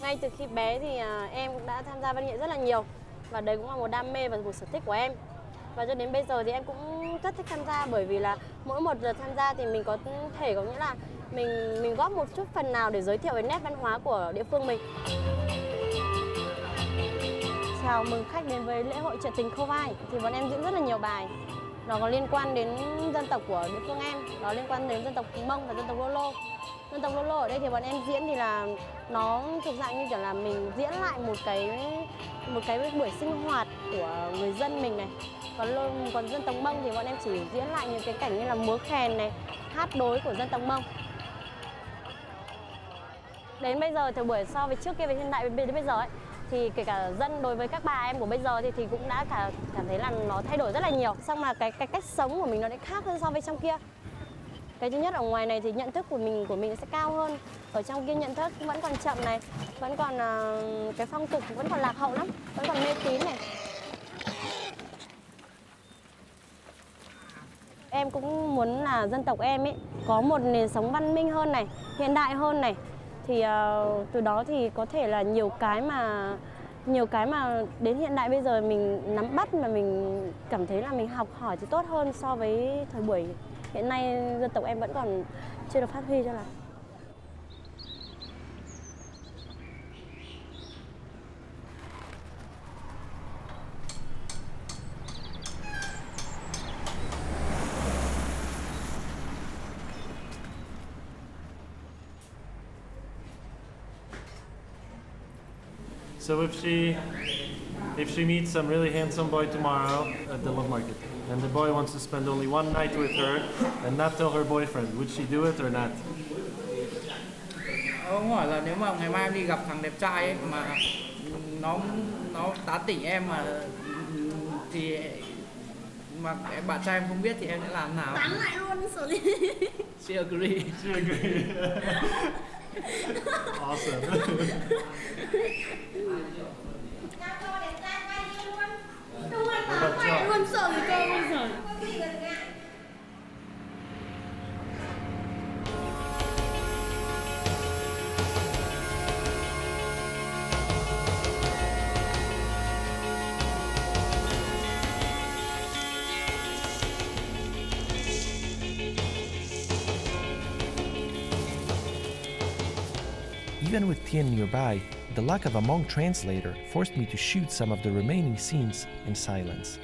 Ngay từ khi bé thì em cũng đã tham gia văn nghệ rất là nhiều, và đấy cũng là một đam mê và một sở thích của em. Và cho đến bây giờ thì em cũng rất thích tham gia, bởi vì là mỗi một đợt tham gia thì mình có thể có nghĩa là mình góp một chút phần nào để giới thiệu về nét văn hóa của địa phương mình. Chào mừng khách đến với lễ hội chợ tình Kopeček thì bọn em diễn rất là nhiều bài. Nó có liên quan đến dân tộc của địa phương em, nó liên quan đến dân tộc Hmong và dân tộc Lolo. Dân tộc Lolo ở đây thì bọn em diễn thì là nó thuộc dạng như kiểu là mình diễn lại một cái buổi sinh hoạt của người dân mình này. Còn dân tộc Mông thì bọn em chỉ diễn lại những cái cảnh như là múa khen này, hát đối của dân tộc Mông. Đến bây giờ thì buổi so với trước kia với hiện đại đến bây giờ ấy, thì kể cả dân đối với các bà em của bây giờ thì cũng đã cảm thấy là nó thay đổi rất là nhiều. Xong mà cái cách sống của mình nó lại khác hơn so với trong kia. Cái thứ nhất, ở ngoài này thì nhận thức của mình sẽ cao hơn. Ở trong kia nhận thức vẫn còn chậm này, vẫn còn cái phong tục vẫn còn lạc hậu lắm, vẫn còn mê tín này. Em cũng muốn là dân tộc em ấy có một nền sống văn minh hơn này, hiện đại hơn này. Thì từ đó thì có thể là nhiều cái mà đến hiện đại bây giờ mình nắm bắt mà mình cảm thấy là mình học hỏi thì tốt hơn so với thời buổi hiện nay dân tộc em vẫn còn chưa được phát huy cho lắm. So if she meets some really handsome boy tomorrow at the love market, and the boy wants to spend only one night with her and not tell her boyfriend, would she do it or not? Ông hỏi là nếu mà ngày mai em đi gặp thằng đẹp trai ấy mà nó tán tỉnh em mà thì mà bạn trai em không biết thì em sẽ làm nào? Tán lại luôn. She agree. She agree. Awesome. Luôn sợ gì cơ bây giờ. Even with Tien nearby, the lack of a Hmong translator forced me to shoot some of the remaining scenes in silence.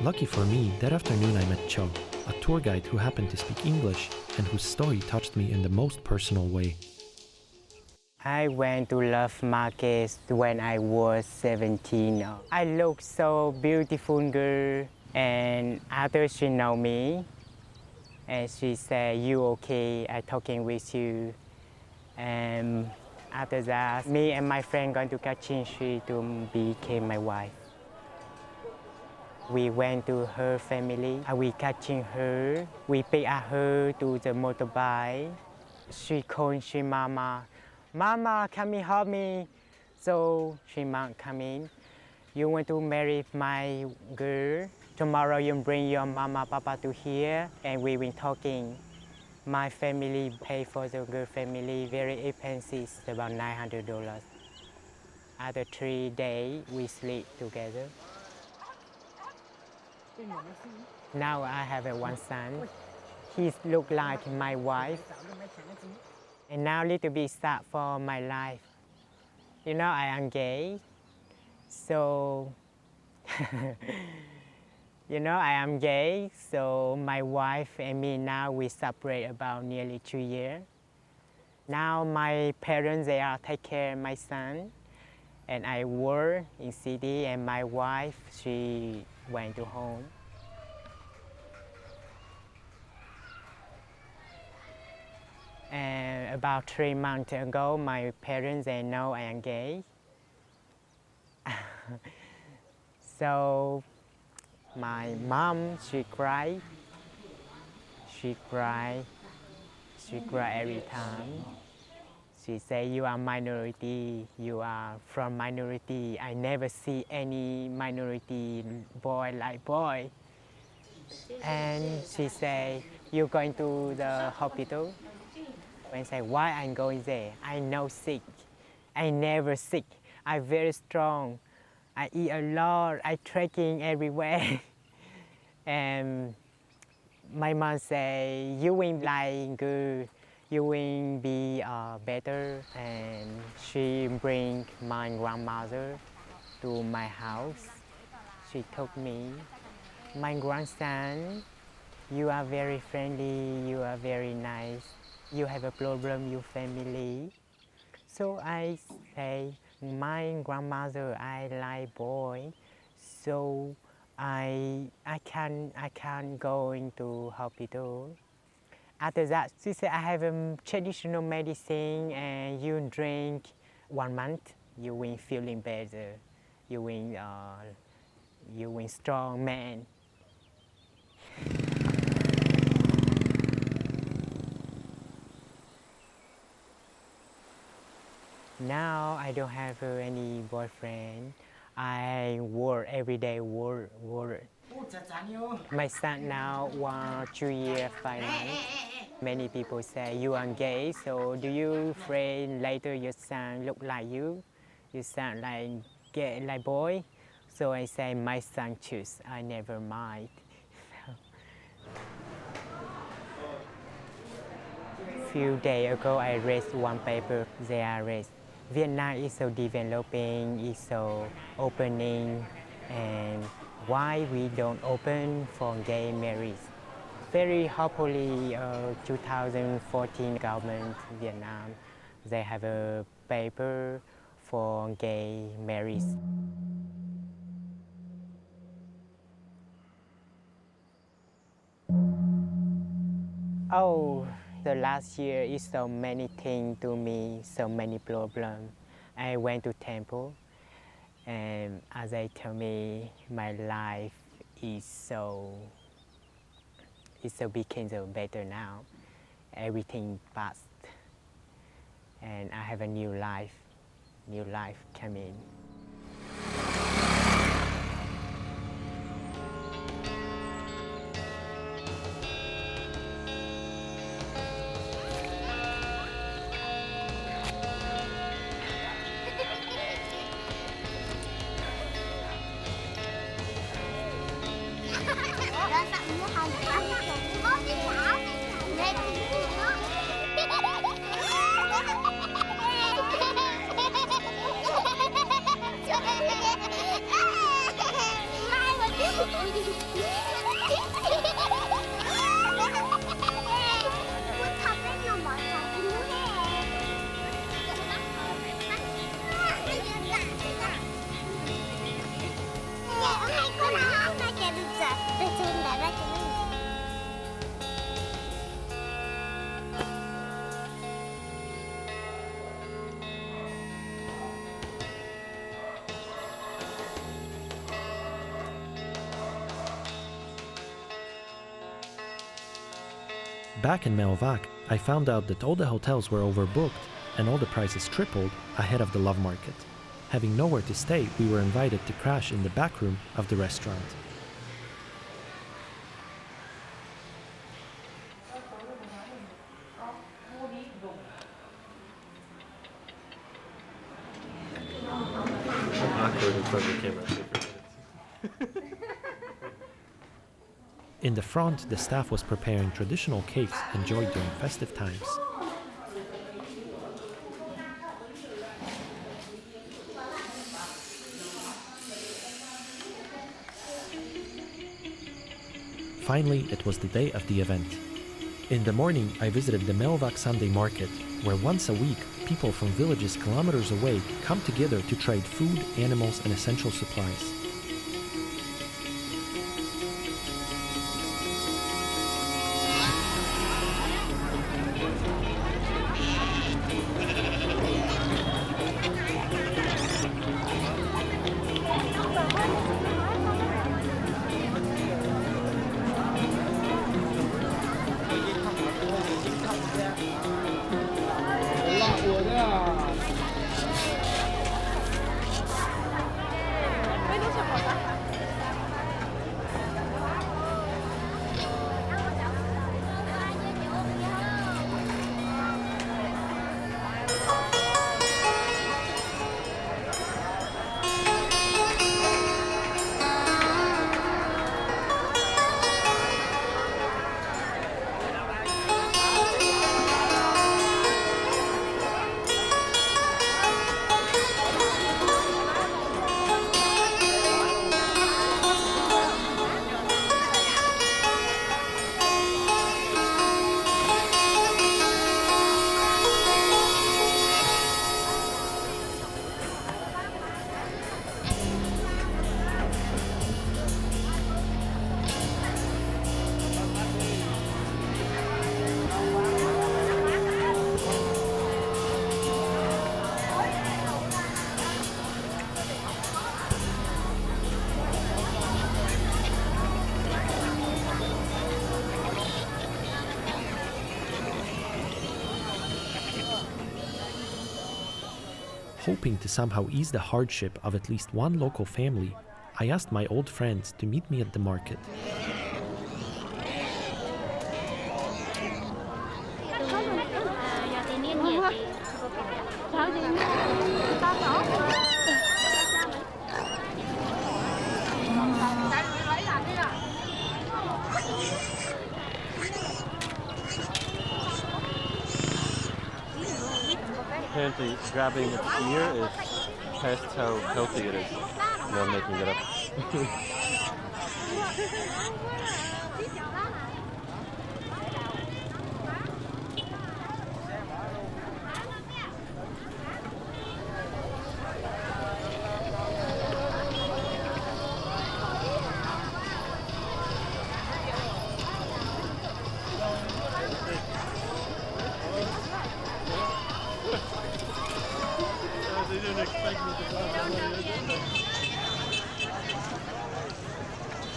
Lucky for me, that afternoon I met Cho, a tour guide who happened to speak English and whose story touched me in the most personal way. I went to Love Market when I was 17. I looked so beautiful girl, and after she know me, and she said, "You okay? I talking with you." And after that, me and my friend going to Kachin Street to became my wife. We went to her family. We catching her. We pick up her to the motorbike. She called she mama. Mama, come in, help me. So she mom come in. You want to marry my girl? Tomorrow you bring your mama, papa to here, and we will talking. My family pay for the girl family very expensive, about $900. After 3 days, we sleep together. Now I have one son. He look like my wife. And now a little bit sad for my life. You know, I am gay. So, you know, I am gay. So my wife and me now we separate about nearly 2 years. Now my parents, they are take care of my son. And I work in city, and my wife, she went to home. And about 3 months ago, my parents, they know I am gay. So my mom, she cried. She cried every time. She said, "You are minority, you are from minority. I never see any minority boy like boy." And she said, "You're going to the hospital?" And I say, "Why I'm going there? I no sick. I never sick. I'm very strong. I eat a lot. I trekking everywhere." And my mom say, "You will like good. You will be better." And she bring my grandmother to my house. She told me, "My grandson, you are very friendly, you are very nice. You have a problem, your family." So I say, "My grandmother, I like boy, so I can't go into hospital." After that, she said, "I have a traditional medicine, and you drink 1 month, you will feeling better. You will strong man." Now I don't have any boyfriend. I work every day, work. My son now 2 years, 5 months. Many people say you are gay, so do you afraid later your son look like you? You sound like gay, like boy? So I say my son choose. I never mind. Few days ago, I read one paper. They are read. Vietnam is so developing, is so opening, and why we don't open for gay marriage? very happily 2014 government Vietnam, they have a paper for gay marriage. Oh, the last year is so many things to me, so many problems. I went to temple, and as they tell me, my life is so became so better now. Everything passed, and I have a new life coming. Back in Melvac, I found out that all the hotels were overbooked and all the prices tripled ahead of the love market. Having nowhere to stay, we were invited to crash in the back room of the restaurant. Awkward in front of the camera. In the front, the staff was preparing traditional cakes enjoyed during festive times. Finally, it was the day of the event. In the morning, I visited the Melvac Sunday market, where once a week, people from villages kilometers away come together to trade food, animals, and essential supplies. Hoping to somehow ease the hardship of at least one local family, I asked my old friends to meet me at the market. Apparently, grabbing its ear is past how healthy it is. No, I'm making it up.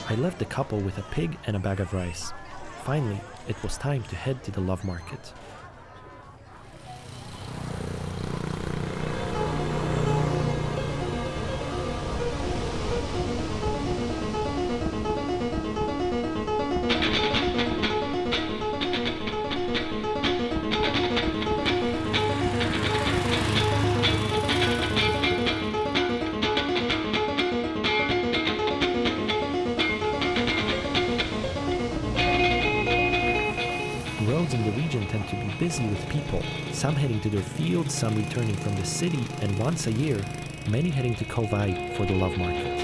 I left the couple with a pig and a bag of rice. Finally, it was time to head to the love market. Roads in the region tend to be busy with people, some heading to their fields, some returning from the city, and once a year, many heading to Kopeček for the love market.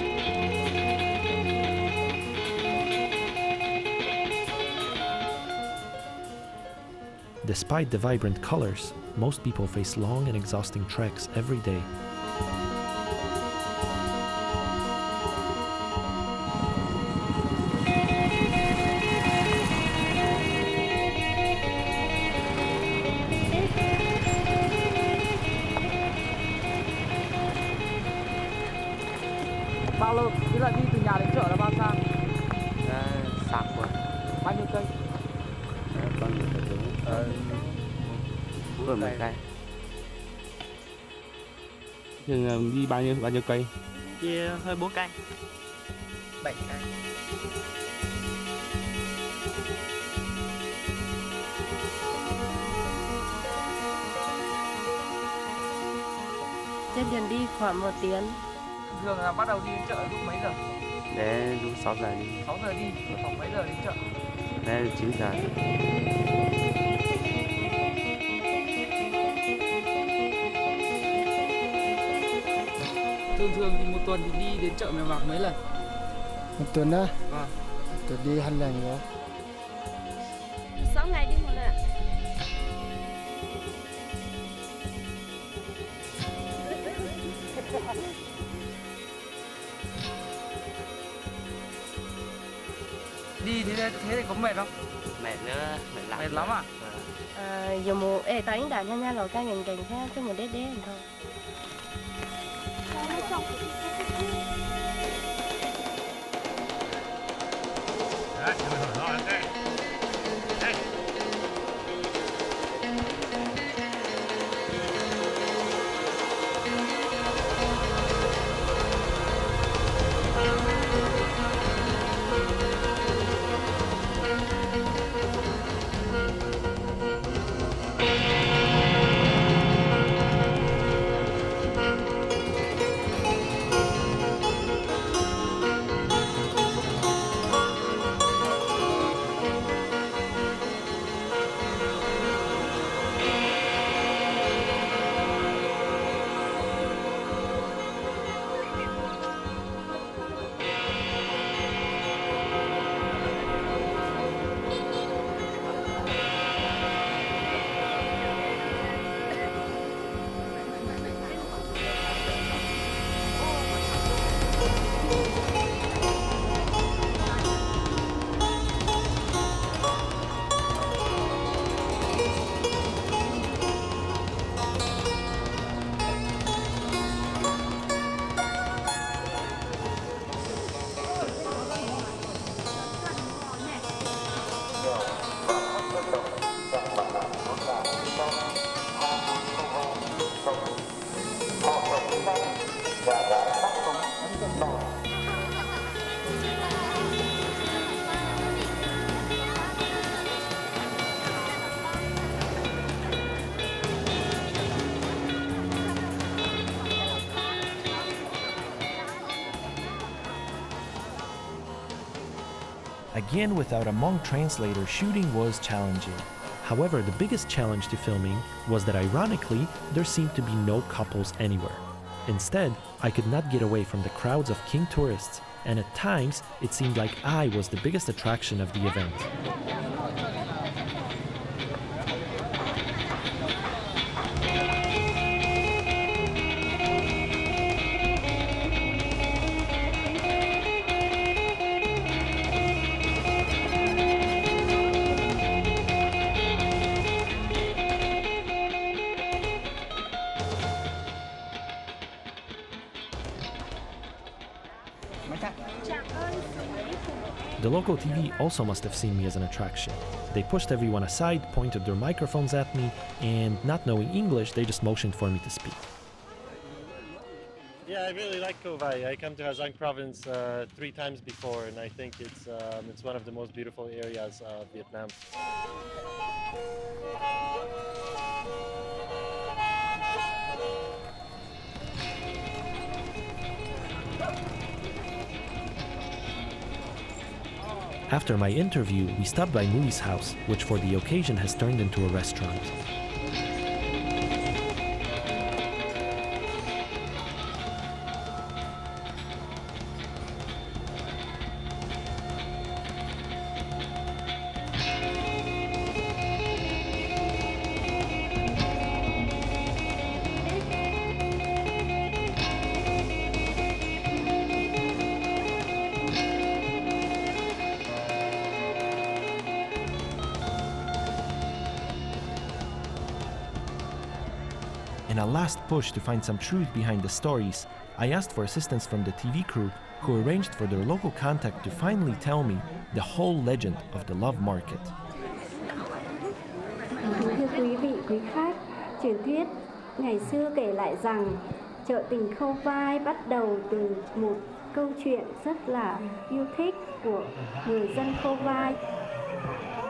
Despite the vibrant colors, most people face long and exhausting treks every day. Bao lâu? Tức là đi từ nhà đến chợ là bao xa? Xa quá. Bao nhiêu cây? Bao nhiêu cây đúng? 10 cây. Nhưng đi bao nhiêu cây? Đi hơi 4 cây. 7 cây. Trên đường đi khoảng 1 tiếng. Thường là bắt đầu đi đến chợ lúc mấy giờ? Để lúc 6 giờ đi. 6 giờ đi, khoảng mấy giờ đến chợ? Để 9 giờ. Thường thì một tuần thì đi đến chợ Mèo Vạc mấy lần? Một tuần á? Vâng. Một tuần đi 2 lần rồi. 6 ngày đi 1 lần. Đi thế thì có mệt không? Mệt nữa, mệt lắm. Mệt lắm à? Giờ mùa tánh đã nha rồi cái ngành khác cái một đế thôi. Again, without a Hmong translator, shooting was challenging. However, the biggest challenge to filming was that ironically, there seemed to be no couples anywhere. Instead, I could not get away from the crowds of King tourists, and at times, it seemed like I was the biggest attraction of the event. The local TV also must have seen me as an attraction. They pushed everyone aside, pointed their microphones at me, and not knowing English, they just motioned for me to speak. Yeah, I really like Kovai. I come to Hazang province 3 times before, and I think it's one of the most beautiful areas of Vietnam. After my interview, we stopped by Mui's house, which for the occasion has turned into a restaurant. In a last push to find some truth behind the stories, I asked for assistance from the TV crew, who arranged for their local contact to finally tell me the whole legend of the love market. Thưa quý vị, quý khách, truyền thuyết ngày xưa kể lại rằng chợ tình Khâu Vai bắt đầu từ một câu chuyện rất là yêu thích của người dân Khâu Vai.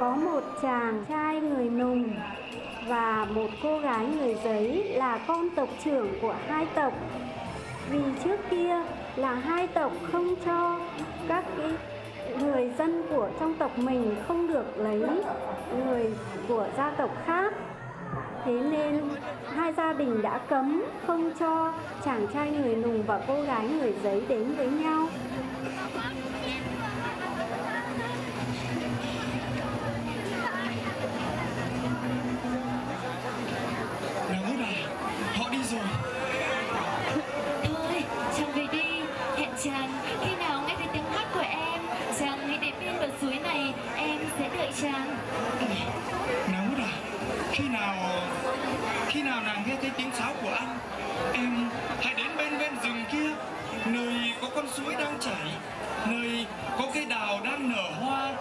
Có một chàng trai người Nùng và một cô gái người Giấy là con tộc trưởng của hai tộc. Vì trước kia là hai tộc không cho các người dân của trong tộc mình không được lấy người của gia tộc khác. Thế nên hai gia đình đã cấm không cho chàng trai người Nùng và cô gái người Giấy đến với nhau. Họ đi rồi. Thôi, chàng về đi. Hẹn chàng khi nào nghe thấy tiếng hát của em, chàng hãy để bên bờ suối này, em sẽ đợi chàng. Nắng à, khi nào nàng nghe thấy tiếng sáo của anh, em hãy đến bên rừng kia, nơi có con suối đang chảy, nơi có cây đào đang nở hoa,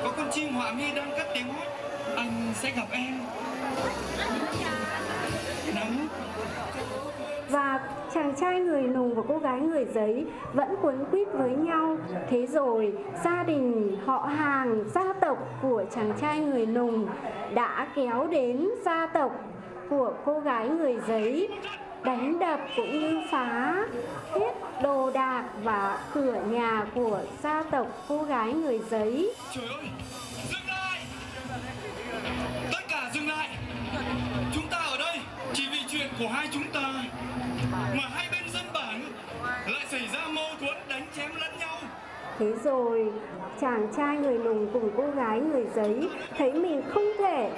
có con chim họa mi đang cất tiếng hót. Anh sẽ gặp em. Và chàng trai người Nùng và cô gái người Giấy vẫn quấn quýt với nhau. Thế rồi gia đình họ hàng, gia tộc của chàng trai người Nùng đã kéo đến gia tộc của cô gái người Giấy, đánh đập cũng như phá hết đồ đạc và cửa nhà của gia tộc cô gái người Giấy. Trời ơi, dừng lại! Tất cả dừng lại! Chúng ta ở đây chỉ vì chuyện của hai chúng ta mà hai bên dân bản lại xảy ra mâu thuẫn đánh chém lẫn nhau. Thế rồi chàng trai người Nùng cùng cô gái người Giấy thấy mình không thể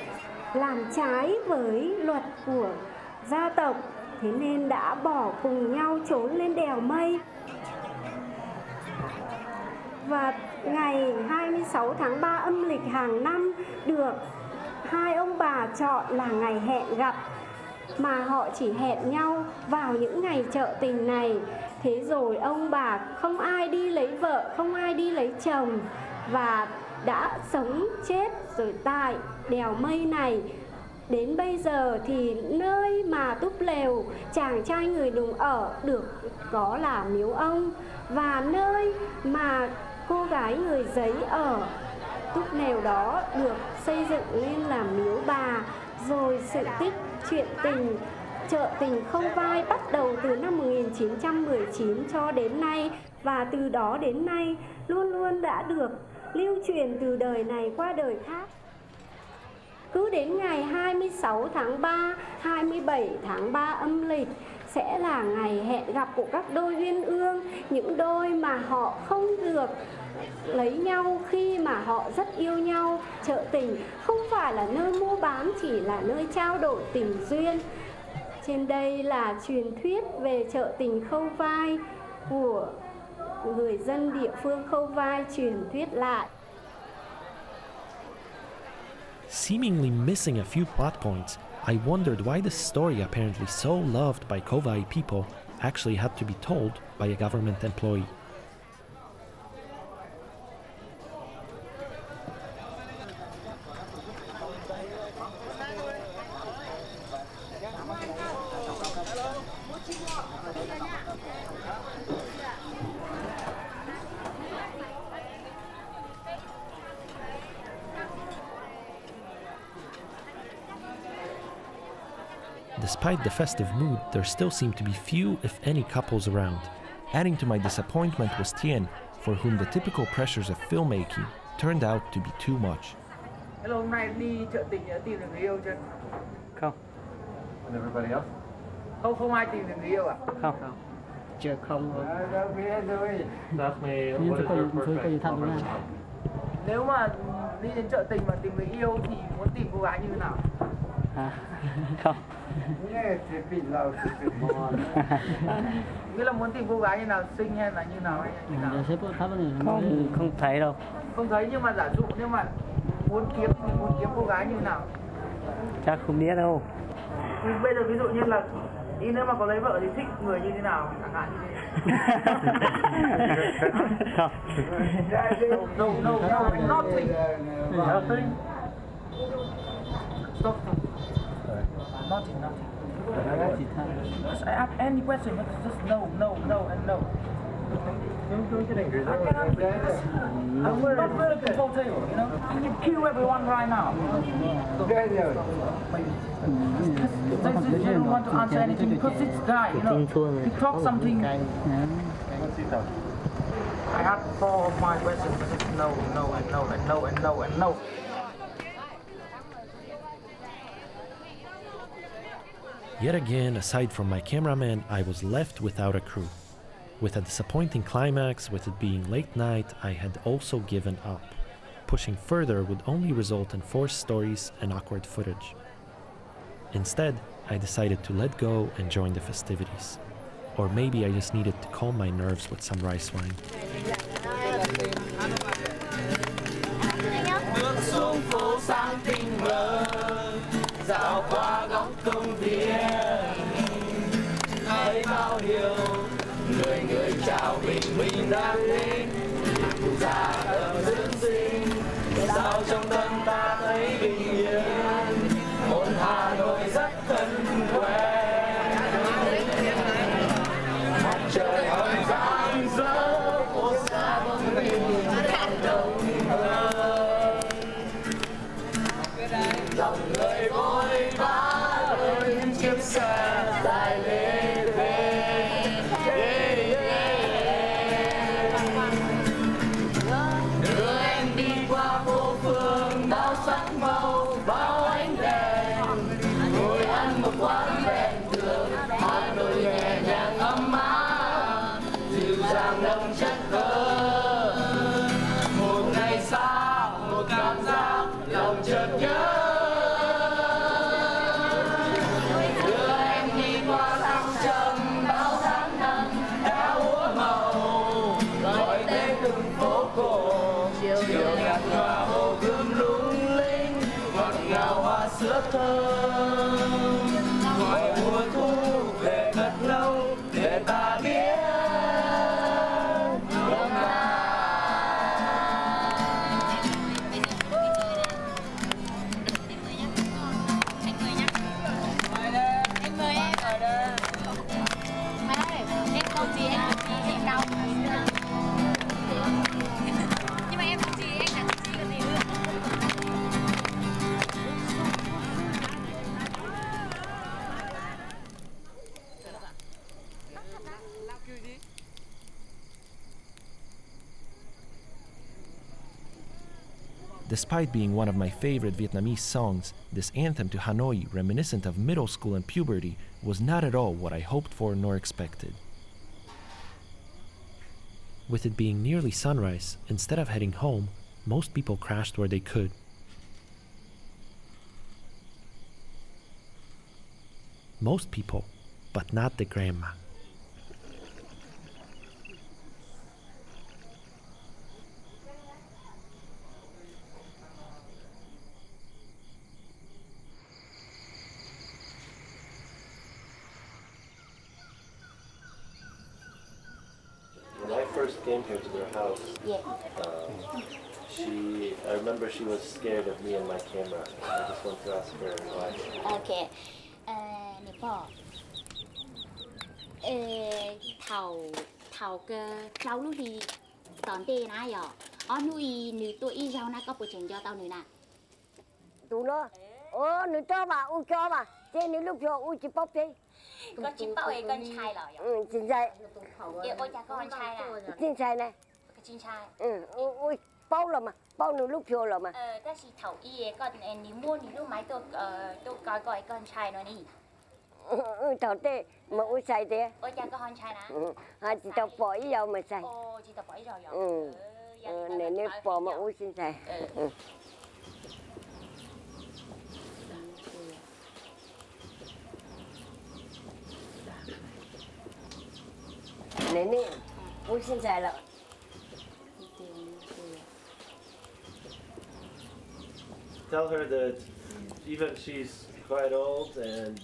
làm trái với luật của gia tộc, thế nên đã bỏ cùng nhau trốn lên đèo Mây. Và ngày 26 tháng 3 âm lịch hàng năm được hai ông bà chọn là ngày hẹn gặp, mà họ chỉ hẹn nhau vào những ngày chợ tình này. Thế rồi ông bà không ai đi lấy vợ, không ai đi lấy chồng, và đã sống chết rồi tại đèo Mây này. Đến bây giờ thì nơi mà túp lều chàng trai người Nùng ở được có là miếu ông, và nơi mà cô gái người Giấy ở, túp lều đó được xây dựng lên là miếu bà. Rồi sự tích chuyện tình chợ tình Khâu Vai bắt đầu từ năm 1919 cho đến nay, và từ đó đến nay luôn luôn đã được lưu truyền từ đời này qua đời khác. Cứ đến ngày 26 tháng 3, 27 tháng 3 âm lịch sẽ là ngày hẹn gặp của các đôi uyên ương, những đôi mà họ không được lấy nhau khi mà họ rất yêu nhau. Chợ tình không phải là nơi mua bán, chỉ là nơi trao đổi tình duyên. Trên đây là truyền thuyết về chợ tình Khâu Vai của người dân địa phương Khâu Vai truyền thuyết lại. Seemingly missing a few plot points, I wondered why this story, apparently so loved by Kovai people, actually had to be told by a government employee. Despite the festive mood, there still seemed to be few, if any, couples around. Adding to my disappointment was Tien, for whom the typical pressures of filmmaking turned out to be too much. Hello, hôm nay đi chợ tình tìm được người yêu chưa? Không. And everybody else? Không ai tìm được người yêu à? Không. Chưa không. Nếu mà đi đến chợ tình mà tìm người yêu thì muốn tìm cô gái như thế nào? Không. Nghĩa là muốn tìm cô gái như nào, xinh hay là như nào hay như nào? Không thấy đâu. Không thấy, nhưng mà giả dụ nếu mà muốn kiếm cô gái như thế nào? Chắc không biết đâu. Bây giờ ví dụ như là đi nếu mà có lấy vợ thì thích người như thế nào, chẳng hạn như thế. No, nothing. Nothing. Stop. Nothing. I ask any question, but just no, and no. I'm not very comfortable, you know. I can kill everyone right now. They don't want to answer anything because this guy, you know, he talks something. I had 4 of my questions, but it's no. Yet again, aside from my cameraman, I was left without a crew. With a disappointing climax, with it being late night, I had also given up. Pushing further would only result in forced stories and awkward footage. Instead, I decided to let go and join the festivities. Or maybe I just needed to calm my nerves with some rice wine. Dạo qua góc công viên thấy bao điều người chào bình minh đang đến cụ già tầm dưỡng sinh sao trong tâm ta thấy bình yên một Hà Nội rất thân quen mặt trời hồng rạng rỡ phố xa bóng hình đông hơn dòng người vội vã lên những chiếc xe dài lên đưa em đi qua phố phường bao sắc màu bao ánh đèn ngồi ăn một quán đèn đường Hà Nội nhẹ nhàng ấm áp dịu dàng nồng chất thơ một ngày xa một cảm giác lòng chợt nhớ. Sữa thơm ngoài mùa thu về thật lâu để ta biết đông ta. Em mời em ở đây. Mày ơi, em không gì em cao. Nhưng mà em không gì anh chẳng gì cái gì nữa. Despite being one of my favorite Vietnamese songs, this anthem to Hanoi, reminiscent of middle school and puberty, was not at all what I hoped for nor expected. With it being nearly sunrise, instead of heading home, most people crashed where they could. Most people, but not the grandma. When I first came here to their house, I remember she was scared of me and my camera. I just want to ask her why. Okay. Nè bỏ. Thảo cái cháu lúc thì tòn tê ná giờ. Nuôi nữ tuổi giàu na có bộ chuyện cho tao nữa nè. Tụi nó. Nữ cho bà, cho bà. Thế nếu lúc rồi ui chị bóc đi. Có chị bóc ấy con trai rồi. Chính trai. Ôi cha con trai nè. Chính trai này. Cái chính trai. Ui bóc rồi mà. Bóc nếu lúc rồi mà. Ta chỉ thầu y con nếu mua thì lúc máy tôi coi con trai nó đi. Thầu tê mà ui xài thế. Ôi cha con trai nè. Chị tao bỏ ý dầu mà xài. Ồ chị tao bỏ ý rồi. Nếu bỏ mà ui xin xài. Nè ui xin xài là. Tell her that even she's quite old,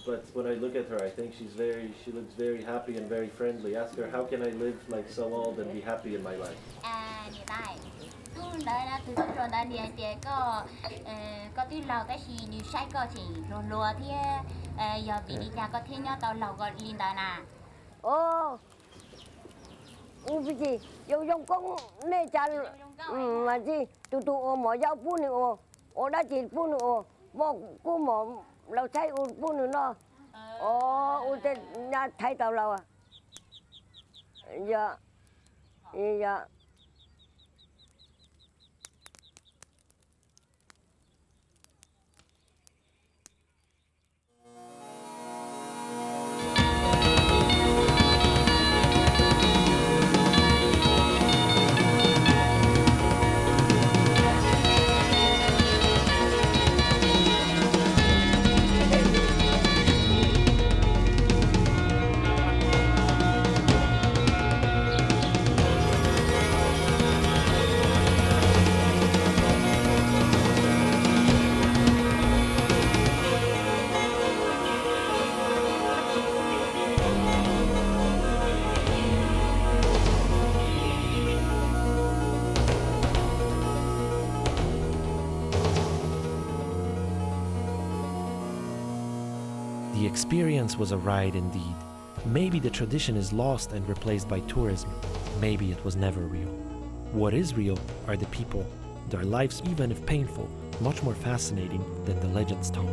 but when I look at her, I think she looks very happy and very friendly. Ask her, how can I live like so old and be happy in my life? Như này, tôi đây là từ rồi đây thì có tí lâu cái gì như sai có chỉ rồi lùa thì giờ bị đi nhà có thiên nhớ tao lâu gọi linh đời nè. Cái gì? Yêu trong con này chả mà gì? Tụi mỏ dao phun nữa, đã chỉ phun nữa, bỏ cô mỏ lâu say phun nữa nó. Thế nhà thấy tao lâu à? Dạ. The experience was a ride indeed. Maybe the tradition is lost and replaced by tourism. Maybe it was never real. What is real are the people, their lives, even if painful, much more fascinating than the legends told.